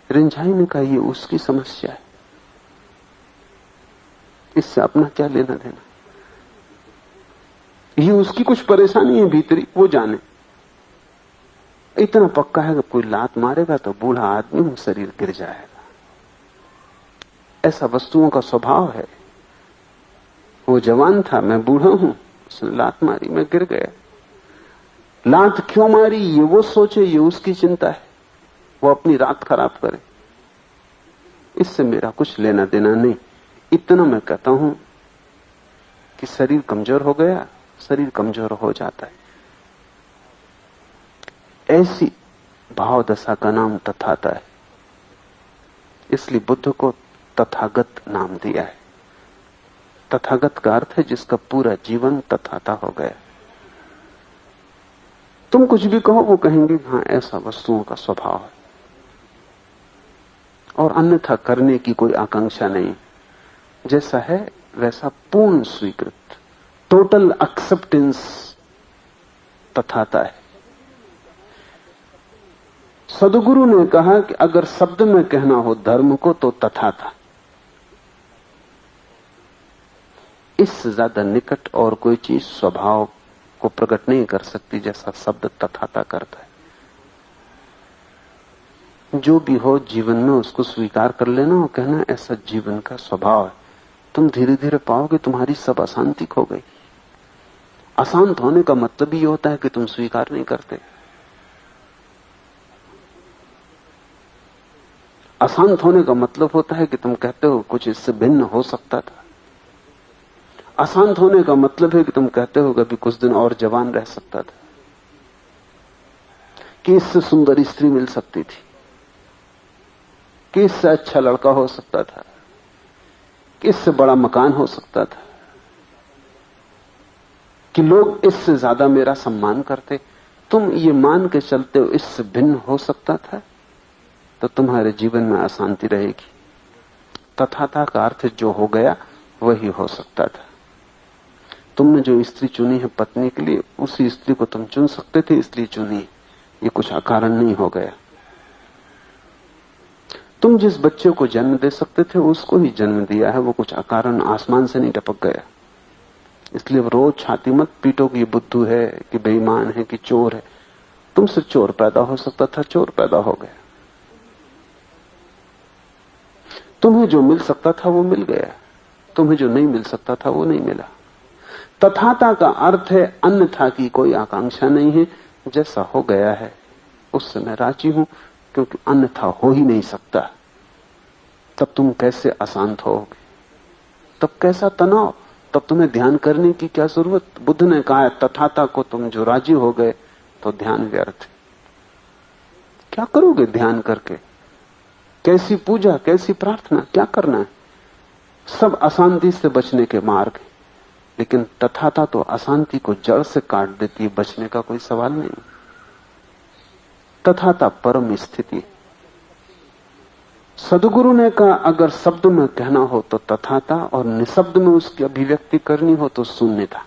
रिंझाई ने कहा, ये उसकी समस्या है, इससे अपना क्या लेना देना। ये उसकी कुछ परेशानी है भीतरी, वो जाने। इतना पक्का है कि कोई लात मारेगा तो बूढ़ा आदमी शरीर गिर जाएगा। ऐसा वस्तुओं का स्वभाव है। वो जवान था, मैं बूढ़ा हूं, उसने लात मारी, मैं गिर गया। लात क्यों मारी ये वो सोचे, ये उसकी चिंता है, वो अपनी रात खराब करे, इससे मेरा कुछ लेना देना नहीं। इतना मैं कहता हूं कि शरीर कमजोर हो गया, शरीर कमजोर हो जाता है। ऐसी भाव दशा का नाम तथाता है। इसलिए बुद्ध को तथागत नाम दिया है। तथागत का अर्थ है जिसका पूरा जीवन तथाता हो गया। तुम कुछ भी कहो वो कहेंगे हाँ ऐसा वस्तुओं का स्वभाव है, और अन्यथा करने की कोई आकांक्षा नहीं। जैसा है वैसा पूर्ण स्वीकृत, टोटल एक्सेप्टेंस तथाता है। सदगुरु ने कहा कि अगर शब्द में कहना हो धर्म को तो तथाता। इससे ज्यादा निकट और कोई चीज स्वभाव को प्रकट नहीं कर सकती जैसा शब्द तथाता करता है। जो भी हो जीवन में उसको स्वीकार कर लेना और कहना ऐसा जीवन का स्वभाव है। तुम धीरे धीरे पाओगे तुम्हारी सब अशांति खो गई। अशांत होने का मतलब ही होता है कि तुम स्वीकार नहीं करते। अशांत होने का मतलब होता है कि तुम कहते हो कुछ इससे भिन्न हो सकता था। अशांत होने का मतलब है कि तुम कहते हो कभी कुछ दिन और जवान रह सकता था, कि इससे सुंदर स्त्री मिल सकती थी, कि इससे अच्छा लड़का हो सकता था, कि इससे बड़ा मकान हो सकता था, कि लोग इससे ज्यादा मेरा सम्मान करते। तुम ये मान के चलते हो इससे भिन्न हो सकता था, तो तुम्हारे जीवन में अशांति रहेगी। तथाता का अर्थ जो हो गया वही हो सकता था। तुमने जो स्त्री चुनी है पत्नी के लिए, उसी स्त्री को तुम चुन सकते थे इसलिए चुनी। ये कुछ अकारण नहीं हो गया। तुम जिस बच्चे को जन्म दे सकते थे उसको ही जन्म दिया है, वो कुछ अकारण आसमान से नहीं टपक गया। इसलिए रोज छाती मत पीटो कि ये बुद्धू है, कि बेईमान है, कि चोर है। तुमसे चोर पैदा हो सकता था, चोर पैदा हो गया। तुम्हें जो मिल सकता था वो मिल गया, तुम्हें जो नहीं मिल सकता था वो नहीं मिला। तथाता का अर्थ है अन्यथा की कोई आकांक्षा नहीं है। जैसा हो गया है उससे मैं राजी हूं, क्योंकि अन्यथा हो ही नहीं सकता। तब तुम कैसे अशांत होगे, तब कैसा तनाव, तब तुम्हें ध्यान करने की क्या जरूरत। बुद्ध ने कहा है तथाता को तुम जो राजी हो गए तो ध्यान व्यर्थ है। क्या करोगे ध्यान करके, कैसी पूजा, कैसी प्रार्थना, क्या करना है। सब अशांति से बचने के मार्ग हैं, लेकिन तथाता तो अशांति को जड़ से काट देती है, बचने का कोई सवाल नहीं। तथाता परम स्थिति। सदगुरु ने कहा अगर शब्द में कहना हो तो तथाता, और निशब्द में उसकी अभिव्यक्ति करनी हो तो शून्यता।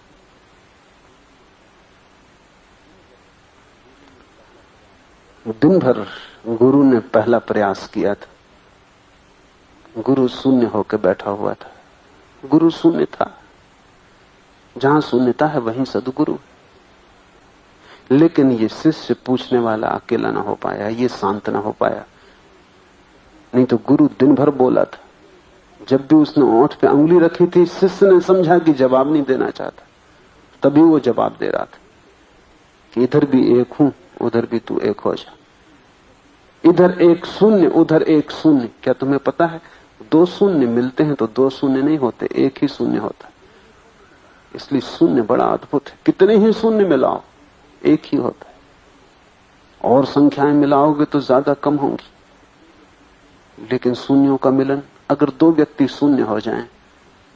दिन भर गुरु ने पहला प्रयास किया था। गुरु शून्य होकर बैठा हुआ था। गुरु शून्य था। जहां शून्यता है वहीं सदगुरु। लेकिन ये शिष्य पूछने वाला अकेला ना हो पाया, ये शांत ना हो पाया। नहीं तो गुरु दिन भर बोला था। जब भी उसने ओंठ पे उंगली रखी थी, शिष्य ने समझा कि जवाब नहीं देना चाहता, तभी वो जवाब दे रहा था कि इधर भी एक हूं, उधर भी तू एक हो जा। इधर एक शून्य, उधर एक शून्य। क्या तुम्हें पता है, दो शून्य मिलते हैं तो दो शून्य नहीं होते, एक ही शून्य होता है। इसलिए शून्य बड़ा अद्भुत है। कितने ही शून्य मिलाओ, एक ही होता है। और संख्याएं मिलाओगे तो ज्यादा कम होंगी, लेकिन शून्यों का मिलन, अगर दो व्यक्ति शून्य हो जाएं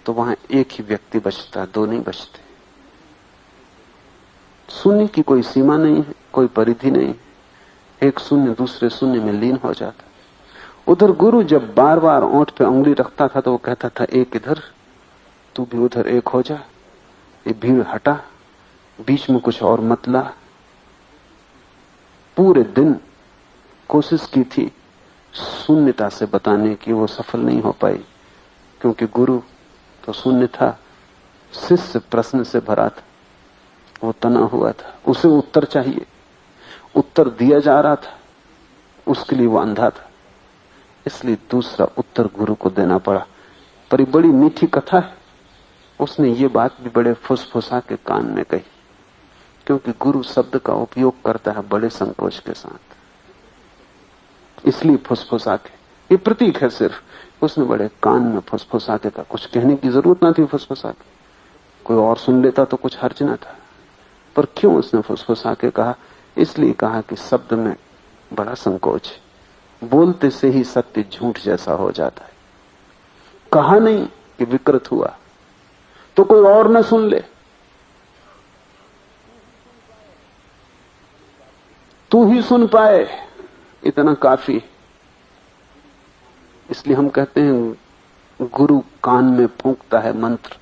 तो वहां एक ही व्यक्ति बचता है, दो नहीं बचते। शून्य की कोई सीमा नहीं है, कोई परिधि नहीं है। एक शून्य दूसरे शून्य में लीन हो जाता। उधर गुरु जब बार बार ओंठ पे उंगली रखता था तो वो कहता था एक इधर, तू भी उधर एक हो जा। ये भीड़ हटा, बीच में कुछ और मत ला। पूरे दिन कोशिश की थी शून्यता से बताने की, वो सफल नहीं हो पाई, क्योंकि गुरु तो शून्य था, शिष्य प्रश्न से भरा था, वो तना हुआ था, उसे उत्तर चाहिए। उत्तर दिया जा रहा था, उसके लिए वो अंधा था, इसलिए दूसरा उत्तर गुरु को देना पड़ा। पर ये बड़ी मीठी कथा है। उसने ये बात भी बड़े फुसफुसा के कान में कही, क्योंकि गुरु शब्द का उपयोग करता है बड़े संकोच के साथ, इसलिए फुसफुसा के। ये प्रतीक है सिर्फ। उसने बड़े कान में फुसफुसा के कहा। कुछ कहने की जरूरत ना थी फुसफुसा के, कोई और सुन लेता तो कुछ हर्ज ना था। पर क्यों उसने फुसफुसा के कहा? इसलिए कहा कि शब्द में बड़ा संकोच है, बोलते से ही सत्य झूठ जैसा हो जाता है। कहा नहीं कि विकृत हुआ तो कोई और न सुन ले, तू ही सुन पाए, इतना काफी। इसलिए हम कहते हैं गुरु कान में फूंकता है मंत्र।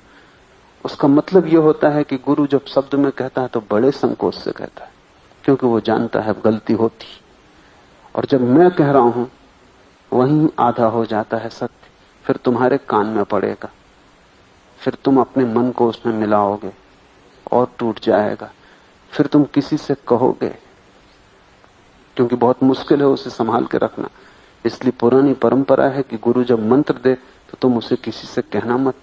उसका मतलब यह होता है कि गुरु जब शब्द में कहता है तो बड़े संकोच से कहता है, क्योंकि वो जानता है गलती होती। और जब मैं कह रहा हूं वहीं आधा हो जाता है सत्य, फिर तुम्हारे कान में पड़ेगा, फिर तुम अपने मन को उसमें मिलाओगे और टूट जाएगा। फिर तुम किसी से कहोगे, क्योंकि बहुत मुश्किल है उसे संभाल के रखना। इसलिए पुरानी परंपरा है कि गुरु जब मंत्र दे तो तुम उसे किसी से कहना मत।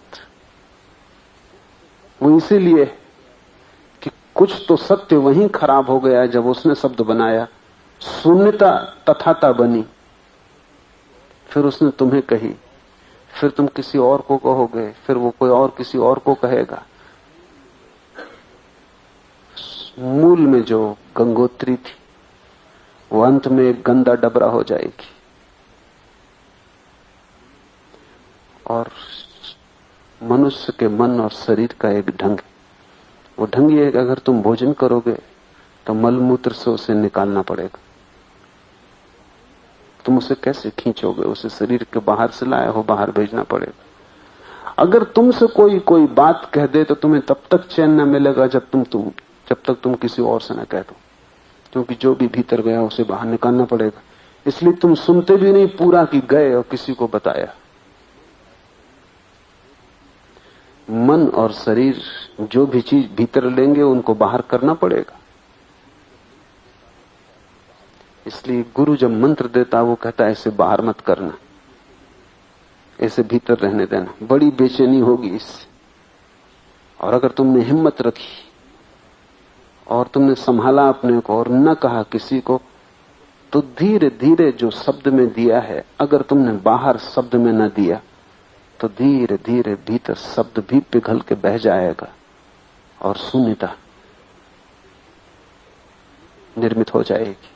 वो इसीलिए कि कुछ तो सत्य वहीं खराब हो गया जब उसने शब्द बनाया, शून्यता तथाता बनी, फिर उसने तुम्हें कही, फिर तुम किसी और को कहोगे, फिर वो कोई और किसी और को कहेगा। मूल में जो गंगोत्री थी वो अंत में एक गंदा डबरा हो जाएगी। और मनुष्य के मन और शरीर का एक ढंग है। वो ढंग ये है कि अगर तुम भोजन करोगे तो मलमूत्र से उसे निकालना पड़ेगा। तुम उसे कैसे खींचोगे? उसे शरीर के बाहर से लाए हो, बाहर भेजना पड़ेगा। अगर तुमसे कोई बात कह दे तो तुम्हें तब तक चैन न मिलेगा जब तक तुम किसी और से न कह दो, क्योंकि जो भी भीतर गया उसे बाहर निकालना पड़ेगा। इसलिए तुम सुनते भी नहीं पूरा कि गए और किसी को बताया। मन और शरीर जो भी चीज भीतर लेंगे उनको बाहर करना पड़ेगा। इसलिए गुरु जब मंत्र देता वो कहता है इसे बाहर मत करना, इसे भीतर रहने देना, बड़ी बेचैनी होगी इससे। और अगर तुमने हिम्मत रखी और तुमने संभाला अपने को और न कहा किसी को, तो धीरे धीरे जो शब्द में दिया है, अगर तुमने बाहर शब्द में न दिया तो धीरे धीरे भीतर शब्द भी पिघल के बह जाएगा और शून्यता निर्मित हो जाएगी।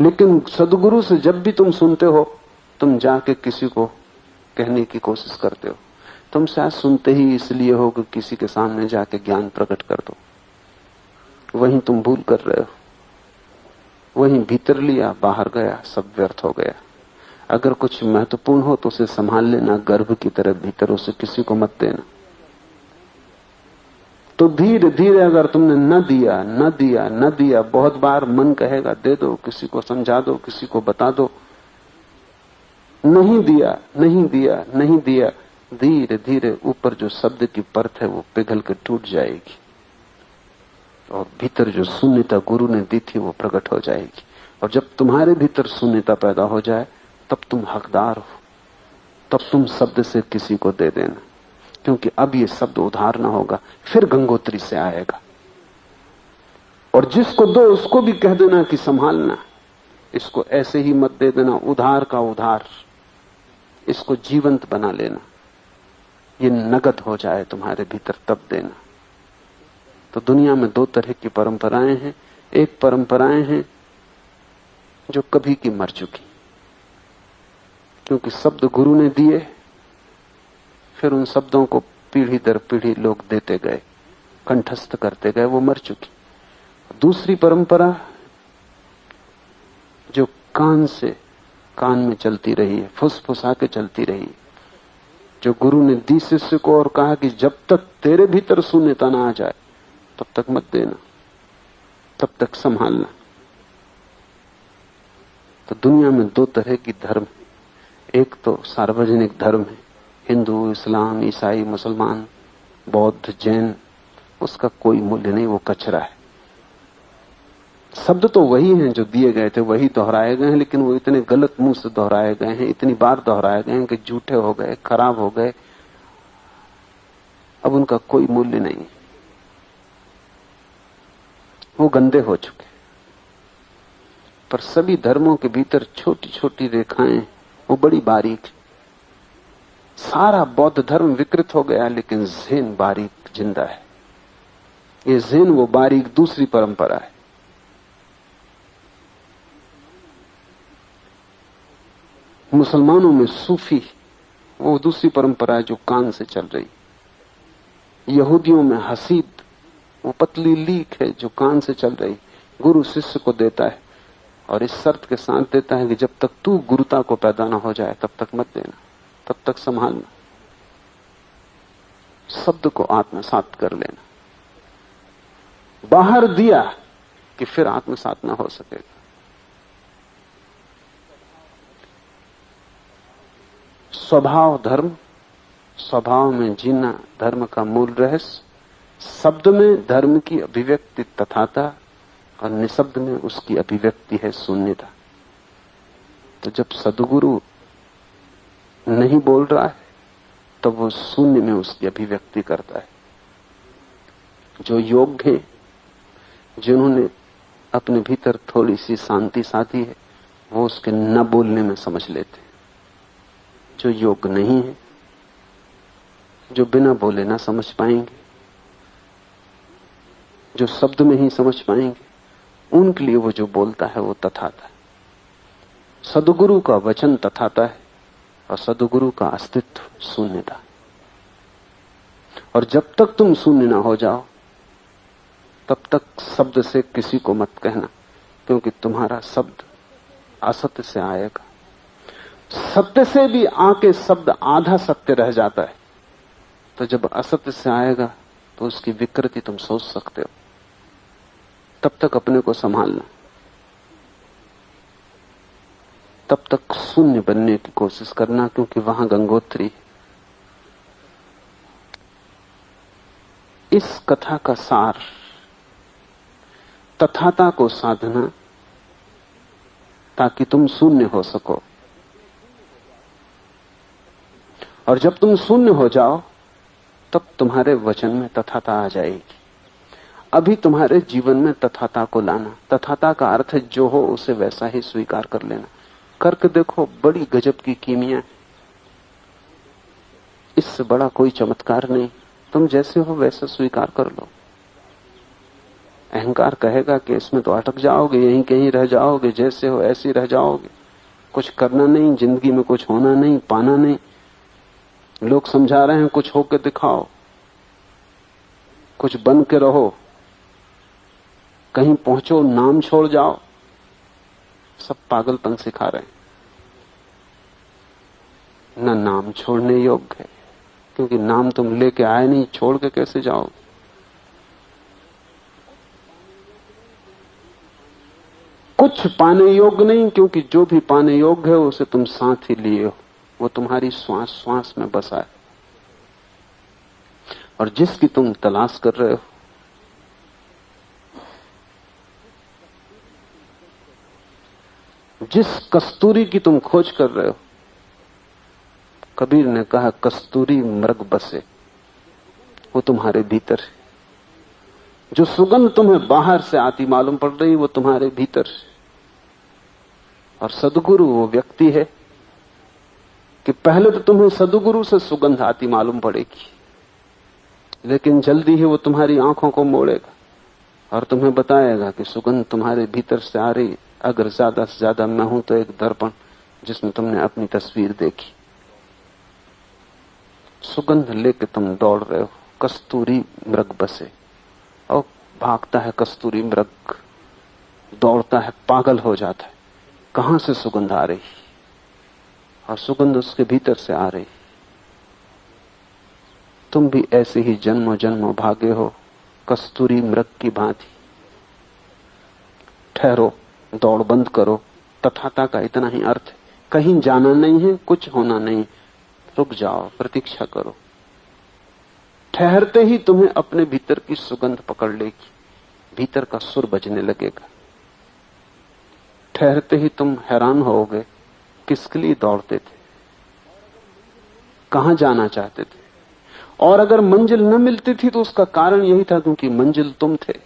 लेकिन सदगुरु से जब भी तुम सुनते हो, तुम जाके किसी को कहने की कोशिश करते हो। तुम शायद सुनते ही इसलिए हो कि किसी के सामने जाके ज्ञान प्रकट कर दो। वहीं तुम भूल कर रहे हो। वहीं भीतर लिया, बाहर गया, सब व्यर्थ हो गया। अगर कुछ महत्वपूर्ण हो तो उसे संभाल लेना, गर्भ की तरह भीतर, उसे किसी को मत देना। तो धीरे धीरे अगर तुमने न दिया, बहुत बार मन कहेगा दे दो, किसी को समझा दो, किसी को बता दो, नहीं दिया, धीरे धीरे ऊपर जो शब्द की परत है वो पिघल के टूट जाएगी और भीतर जो शून्यता गुरु ने दी थी वो प्रकट हो जाएगी। और जब तुम्हारे भीतर शून्यता पैदा हो जाए तब तुम हकदार हो, तब तुम शब्द से किसी को दे देना, क्योंकि अब ये शब्द उधार ना होगा, फिर गंगोत्री से आएगा। और जिसको दो उसको भी कह देना कि संभालना, इसको ऐसे ही मत दे देना उधार का उधार, इसको जीवंत बना लेना, ये नगद हो जाए तुम्हारे भीतर तब देना। तो दुनिया में दो तरह की परंपराएं हैं। एक परंपराएं हैं जो कभी की मर चुकी, क्योंकि शब्द गुरु ने दिए, फिर उन शब्दों को पीढ़ी दर पीढ़ी लोग देते गए, कंठस्थ करते गए, वो मर चुकी। दूसरी परंपरा जो कान में चलती रही है, फुसफुसा के चलती रही है, जो गुरु ने दी शिष्य को और कहा कि जब तक तेरे भीतर शून्यता ना आ जाए तब तक मत देना, तब तक संभालना। तो दुनिया में दो तरह की धर्म, एक तो सार्वजनिक धर्म है, हिंदू, इस्लाम, ईसाई, मुसलमान, बौद्ध, जैन, उसका कोई मूल्य नहीं, वो कचरा है। शब्द तो वही हैं जो दिए गए थे, वही दोहराए गए हैं, लेकिन वो इतने गलत मुंह से दोहराए गए हैं, इतनी बार दोहराए गए हैं कि झूठे हो गए, खराब हो गए, अब उनका कोई मूल्य नहीं, वो गंदे हो चुके। पर सभी धर्मों के भीतर छोटी छोटी रेखाएं, वो बड़ी बारीक। सारा बौद्ध धर्म विकृत हो गया, लेकिन ज़ेन बारीक जिंदा है। ये ज़ेन वो बारीक दूसरी परंपरा है। मुसलमानों में सूफी वो दूसरी परंपरा है जो कान से चल रही। यहूदियों में हसीद वो पतली लीक है जो कान से चल रही। गुरु शिष्य को देता है और इस शर्त के साथ देता है कि जब तक तू गुरुता को पैदा ना हो जाए तब तक मत देना, तब तक संभालना, शब्द को आत्मसात कर लेना। बाहर दिया कि फिर आत्मसात ना हो सकेगा। स्वभाव धर्म, स्वभाव में जीना धर्म का मूल रहस्य। शब्द में धर्म की अभिव्यक्ति तथाता और निशब्द में उसकी अभिव्यक्ति है शून्यता। तो जब सद्गुरु नहीं बोल रहा है तो वो शून्य में उसकी अभिव्यक्ति करता है। जो योग्य हैं, जिन्होंने अपने भीतर थोड़ी सी शांति साधी है, वो उसके न बोलने में समझ लेते हैं। जो योग्य नहीं है, जो बिना बोले ना समझ पाएंगे, जो शब्द में ही समझ पाएंगे, उनके लिए वो जो बोलता है वो तथाता है। सद्गुरु का वचन तथाता है और सद्गुरु का अस्तित्व शून्यता। और जब तक तुम शून्य ना हो जाओ तब तक शब्द से किसी को मत कहना, क्योंकि तुम्हारा शब्द असत्य से आएगा। सत्य से भी आके शब्द आधा सत्य रह जाता है, तो जब असत्य से आएगा तो उसकी विकृति तुम सोच सकते हो। तब तक अपने को संभालना, तब तक शून्य बनने की कोशिश करना, क्योंकि वहां गंगोत्री। इस कथा का सार तथाता को साधना, ताकि तुम शून्य हो सको। और जब तुम शून्य हो जाओ तब तुम्हारे वचन में तथाता आ जाएगी। अभी तुम्हारे जीवन में तथाता को लाना। तथाता का अर्थ है जो हो उसे वैसा ही स्वीकार कर लेना। करके देखो, बड़ी गजब की कीमिया है। इससे बड़ा कोई चमत्कार नहीं। तुम जैसे हो वैसा स्वीकार कर लो। अहंकार कहेगा कि इसमें तो अटक जाओगे, यहीं कहीं रह जाओगे, जैसे हो ऐसे ही रह जाओगे, कुछ करना नहीं, जिंदगी में कुछ होना नहीं, पाना नहीं। लोग समझा रहे हैं कुछ होके दिखाओ, कुछ बन के रहो, कहीं पहुंचो, नाम छोड़ जाओ। सब पागलपन सिखा रहे हैं। न नाम छोड़ने योग्य है, क्योंकि नाम तुम लेके आए नहीं, छोड़ के कैसे जाओ। कुछ पाने योग्य नहीं, क्योंकि जो भी पाने योग्य है उसे तुम साथ ही लिए हो। वो तुम्हारी श्वास श्वास में बसा है। और जिसकी तुम तलाश कर रहे हो, जिस कस्तूरी की तुम खोज कर रहे हो, कबीर ने कहा कस्तूरी मृग बसे, वो तुम्हारे भीतर है। जो सुगंध तुम्हें बाहर से आती मालूम पड़ रही, वो तुम्हारे भीतर है। और सद्गुरु वो व्यक्ति है कि पहले तो तुम्हें सद्गुरु से सुगंध आती मालूम पड़ेगी, लेकिन जल्दी ही वो तुम्हारी आंखों को मोड़ेगा और तुम्हें बताएगा कि सुगंध तुम्हारे भीतर से आ रही। अगर ज्यादा से ज्यादा मैं हूं तो एक दर्पण जिसमें तुमने अपनी तस्वीर देखी। सुगंध लेके तुम दौड़ रहे हो। कस्तूरी मृग बसे, और भागता है कस्तूरी मृग, दौड़ता है, पागल हो जाता है। कहां से सुगंध आ रही? और सुगंध उसके भीतर से आ रही। तुम भी ऐसे ही जन्मों जन्मों भागे हो कस्तूरी मृग की भांति। ठहरो, दौड़ बंद करो। तथाता का इतना ही अर्थ है। कहीं जाना नहीं है, कुछ होना नहीं, रुक जाओ, प्रतीक्षा करो। ठहरते ही तुम्हें अपने भीतर की सुगंध पकड़ लेगी, भीतर का सुर बजने लगेगा। ठहरते ही तुम हैरान होगे, किसके लिए दौड़ते थे, कहां जाना चाहते थे। और अगर मंजिल न मिलती थी तो उसका कारण यही था क्योंकि मंजिल तुम थे।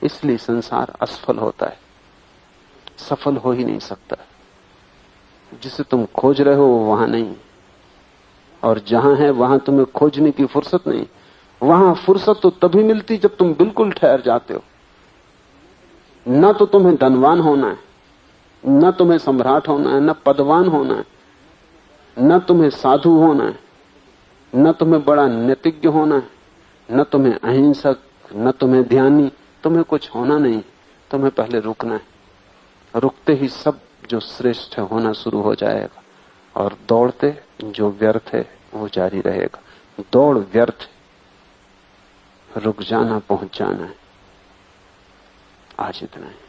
इसलिए संसार असफल होता है, सफल हो ही नहीं सकता। जिसे तुम खोज रहे हो वो वहां नहीं, और जहां है वहां तुम्हें खोजने की फुर्सत नहीं। वहां फुर्सत तो तभी मिलती जब तुम बिल्कुल ठहर जाते हो। न तो तुम्हें धनवान होना है, न तुम्हें सम्राट होना है, न पदवान होना है, न तुम्हें साधु होना है, न तुम्हें बड़ा नैतिज्ञ होना है, न तुम्हें अहिंसक, न तुम्हें ध्यानी। तुम्हें कुछ होना नहीं, तुम्हें पहले रुकना है। रुकते ही सब जो श्रेष्ठ है होना शुरू हो जाएगा, और दौड़ते जो व्यर्थ है वो जारी रहेगा। दौड़ व्यर्थ, रुक जाना पहुंच जाना है। आज इतना है।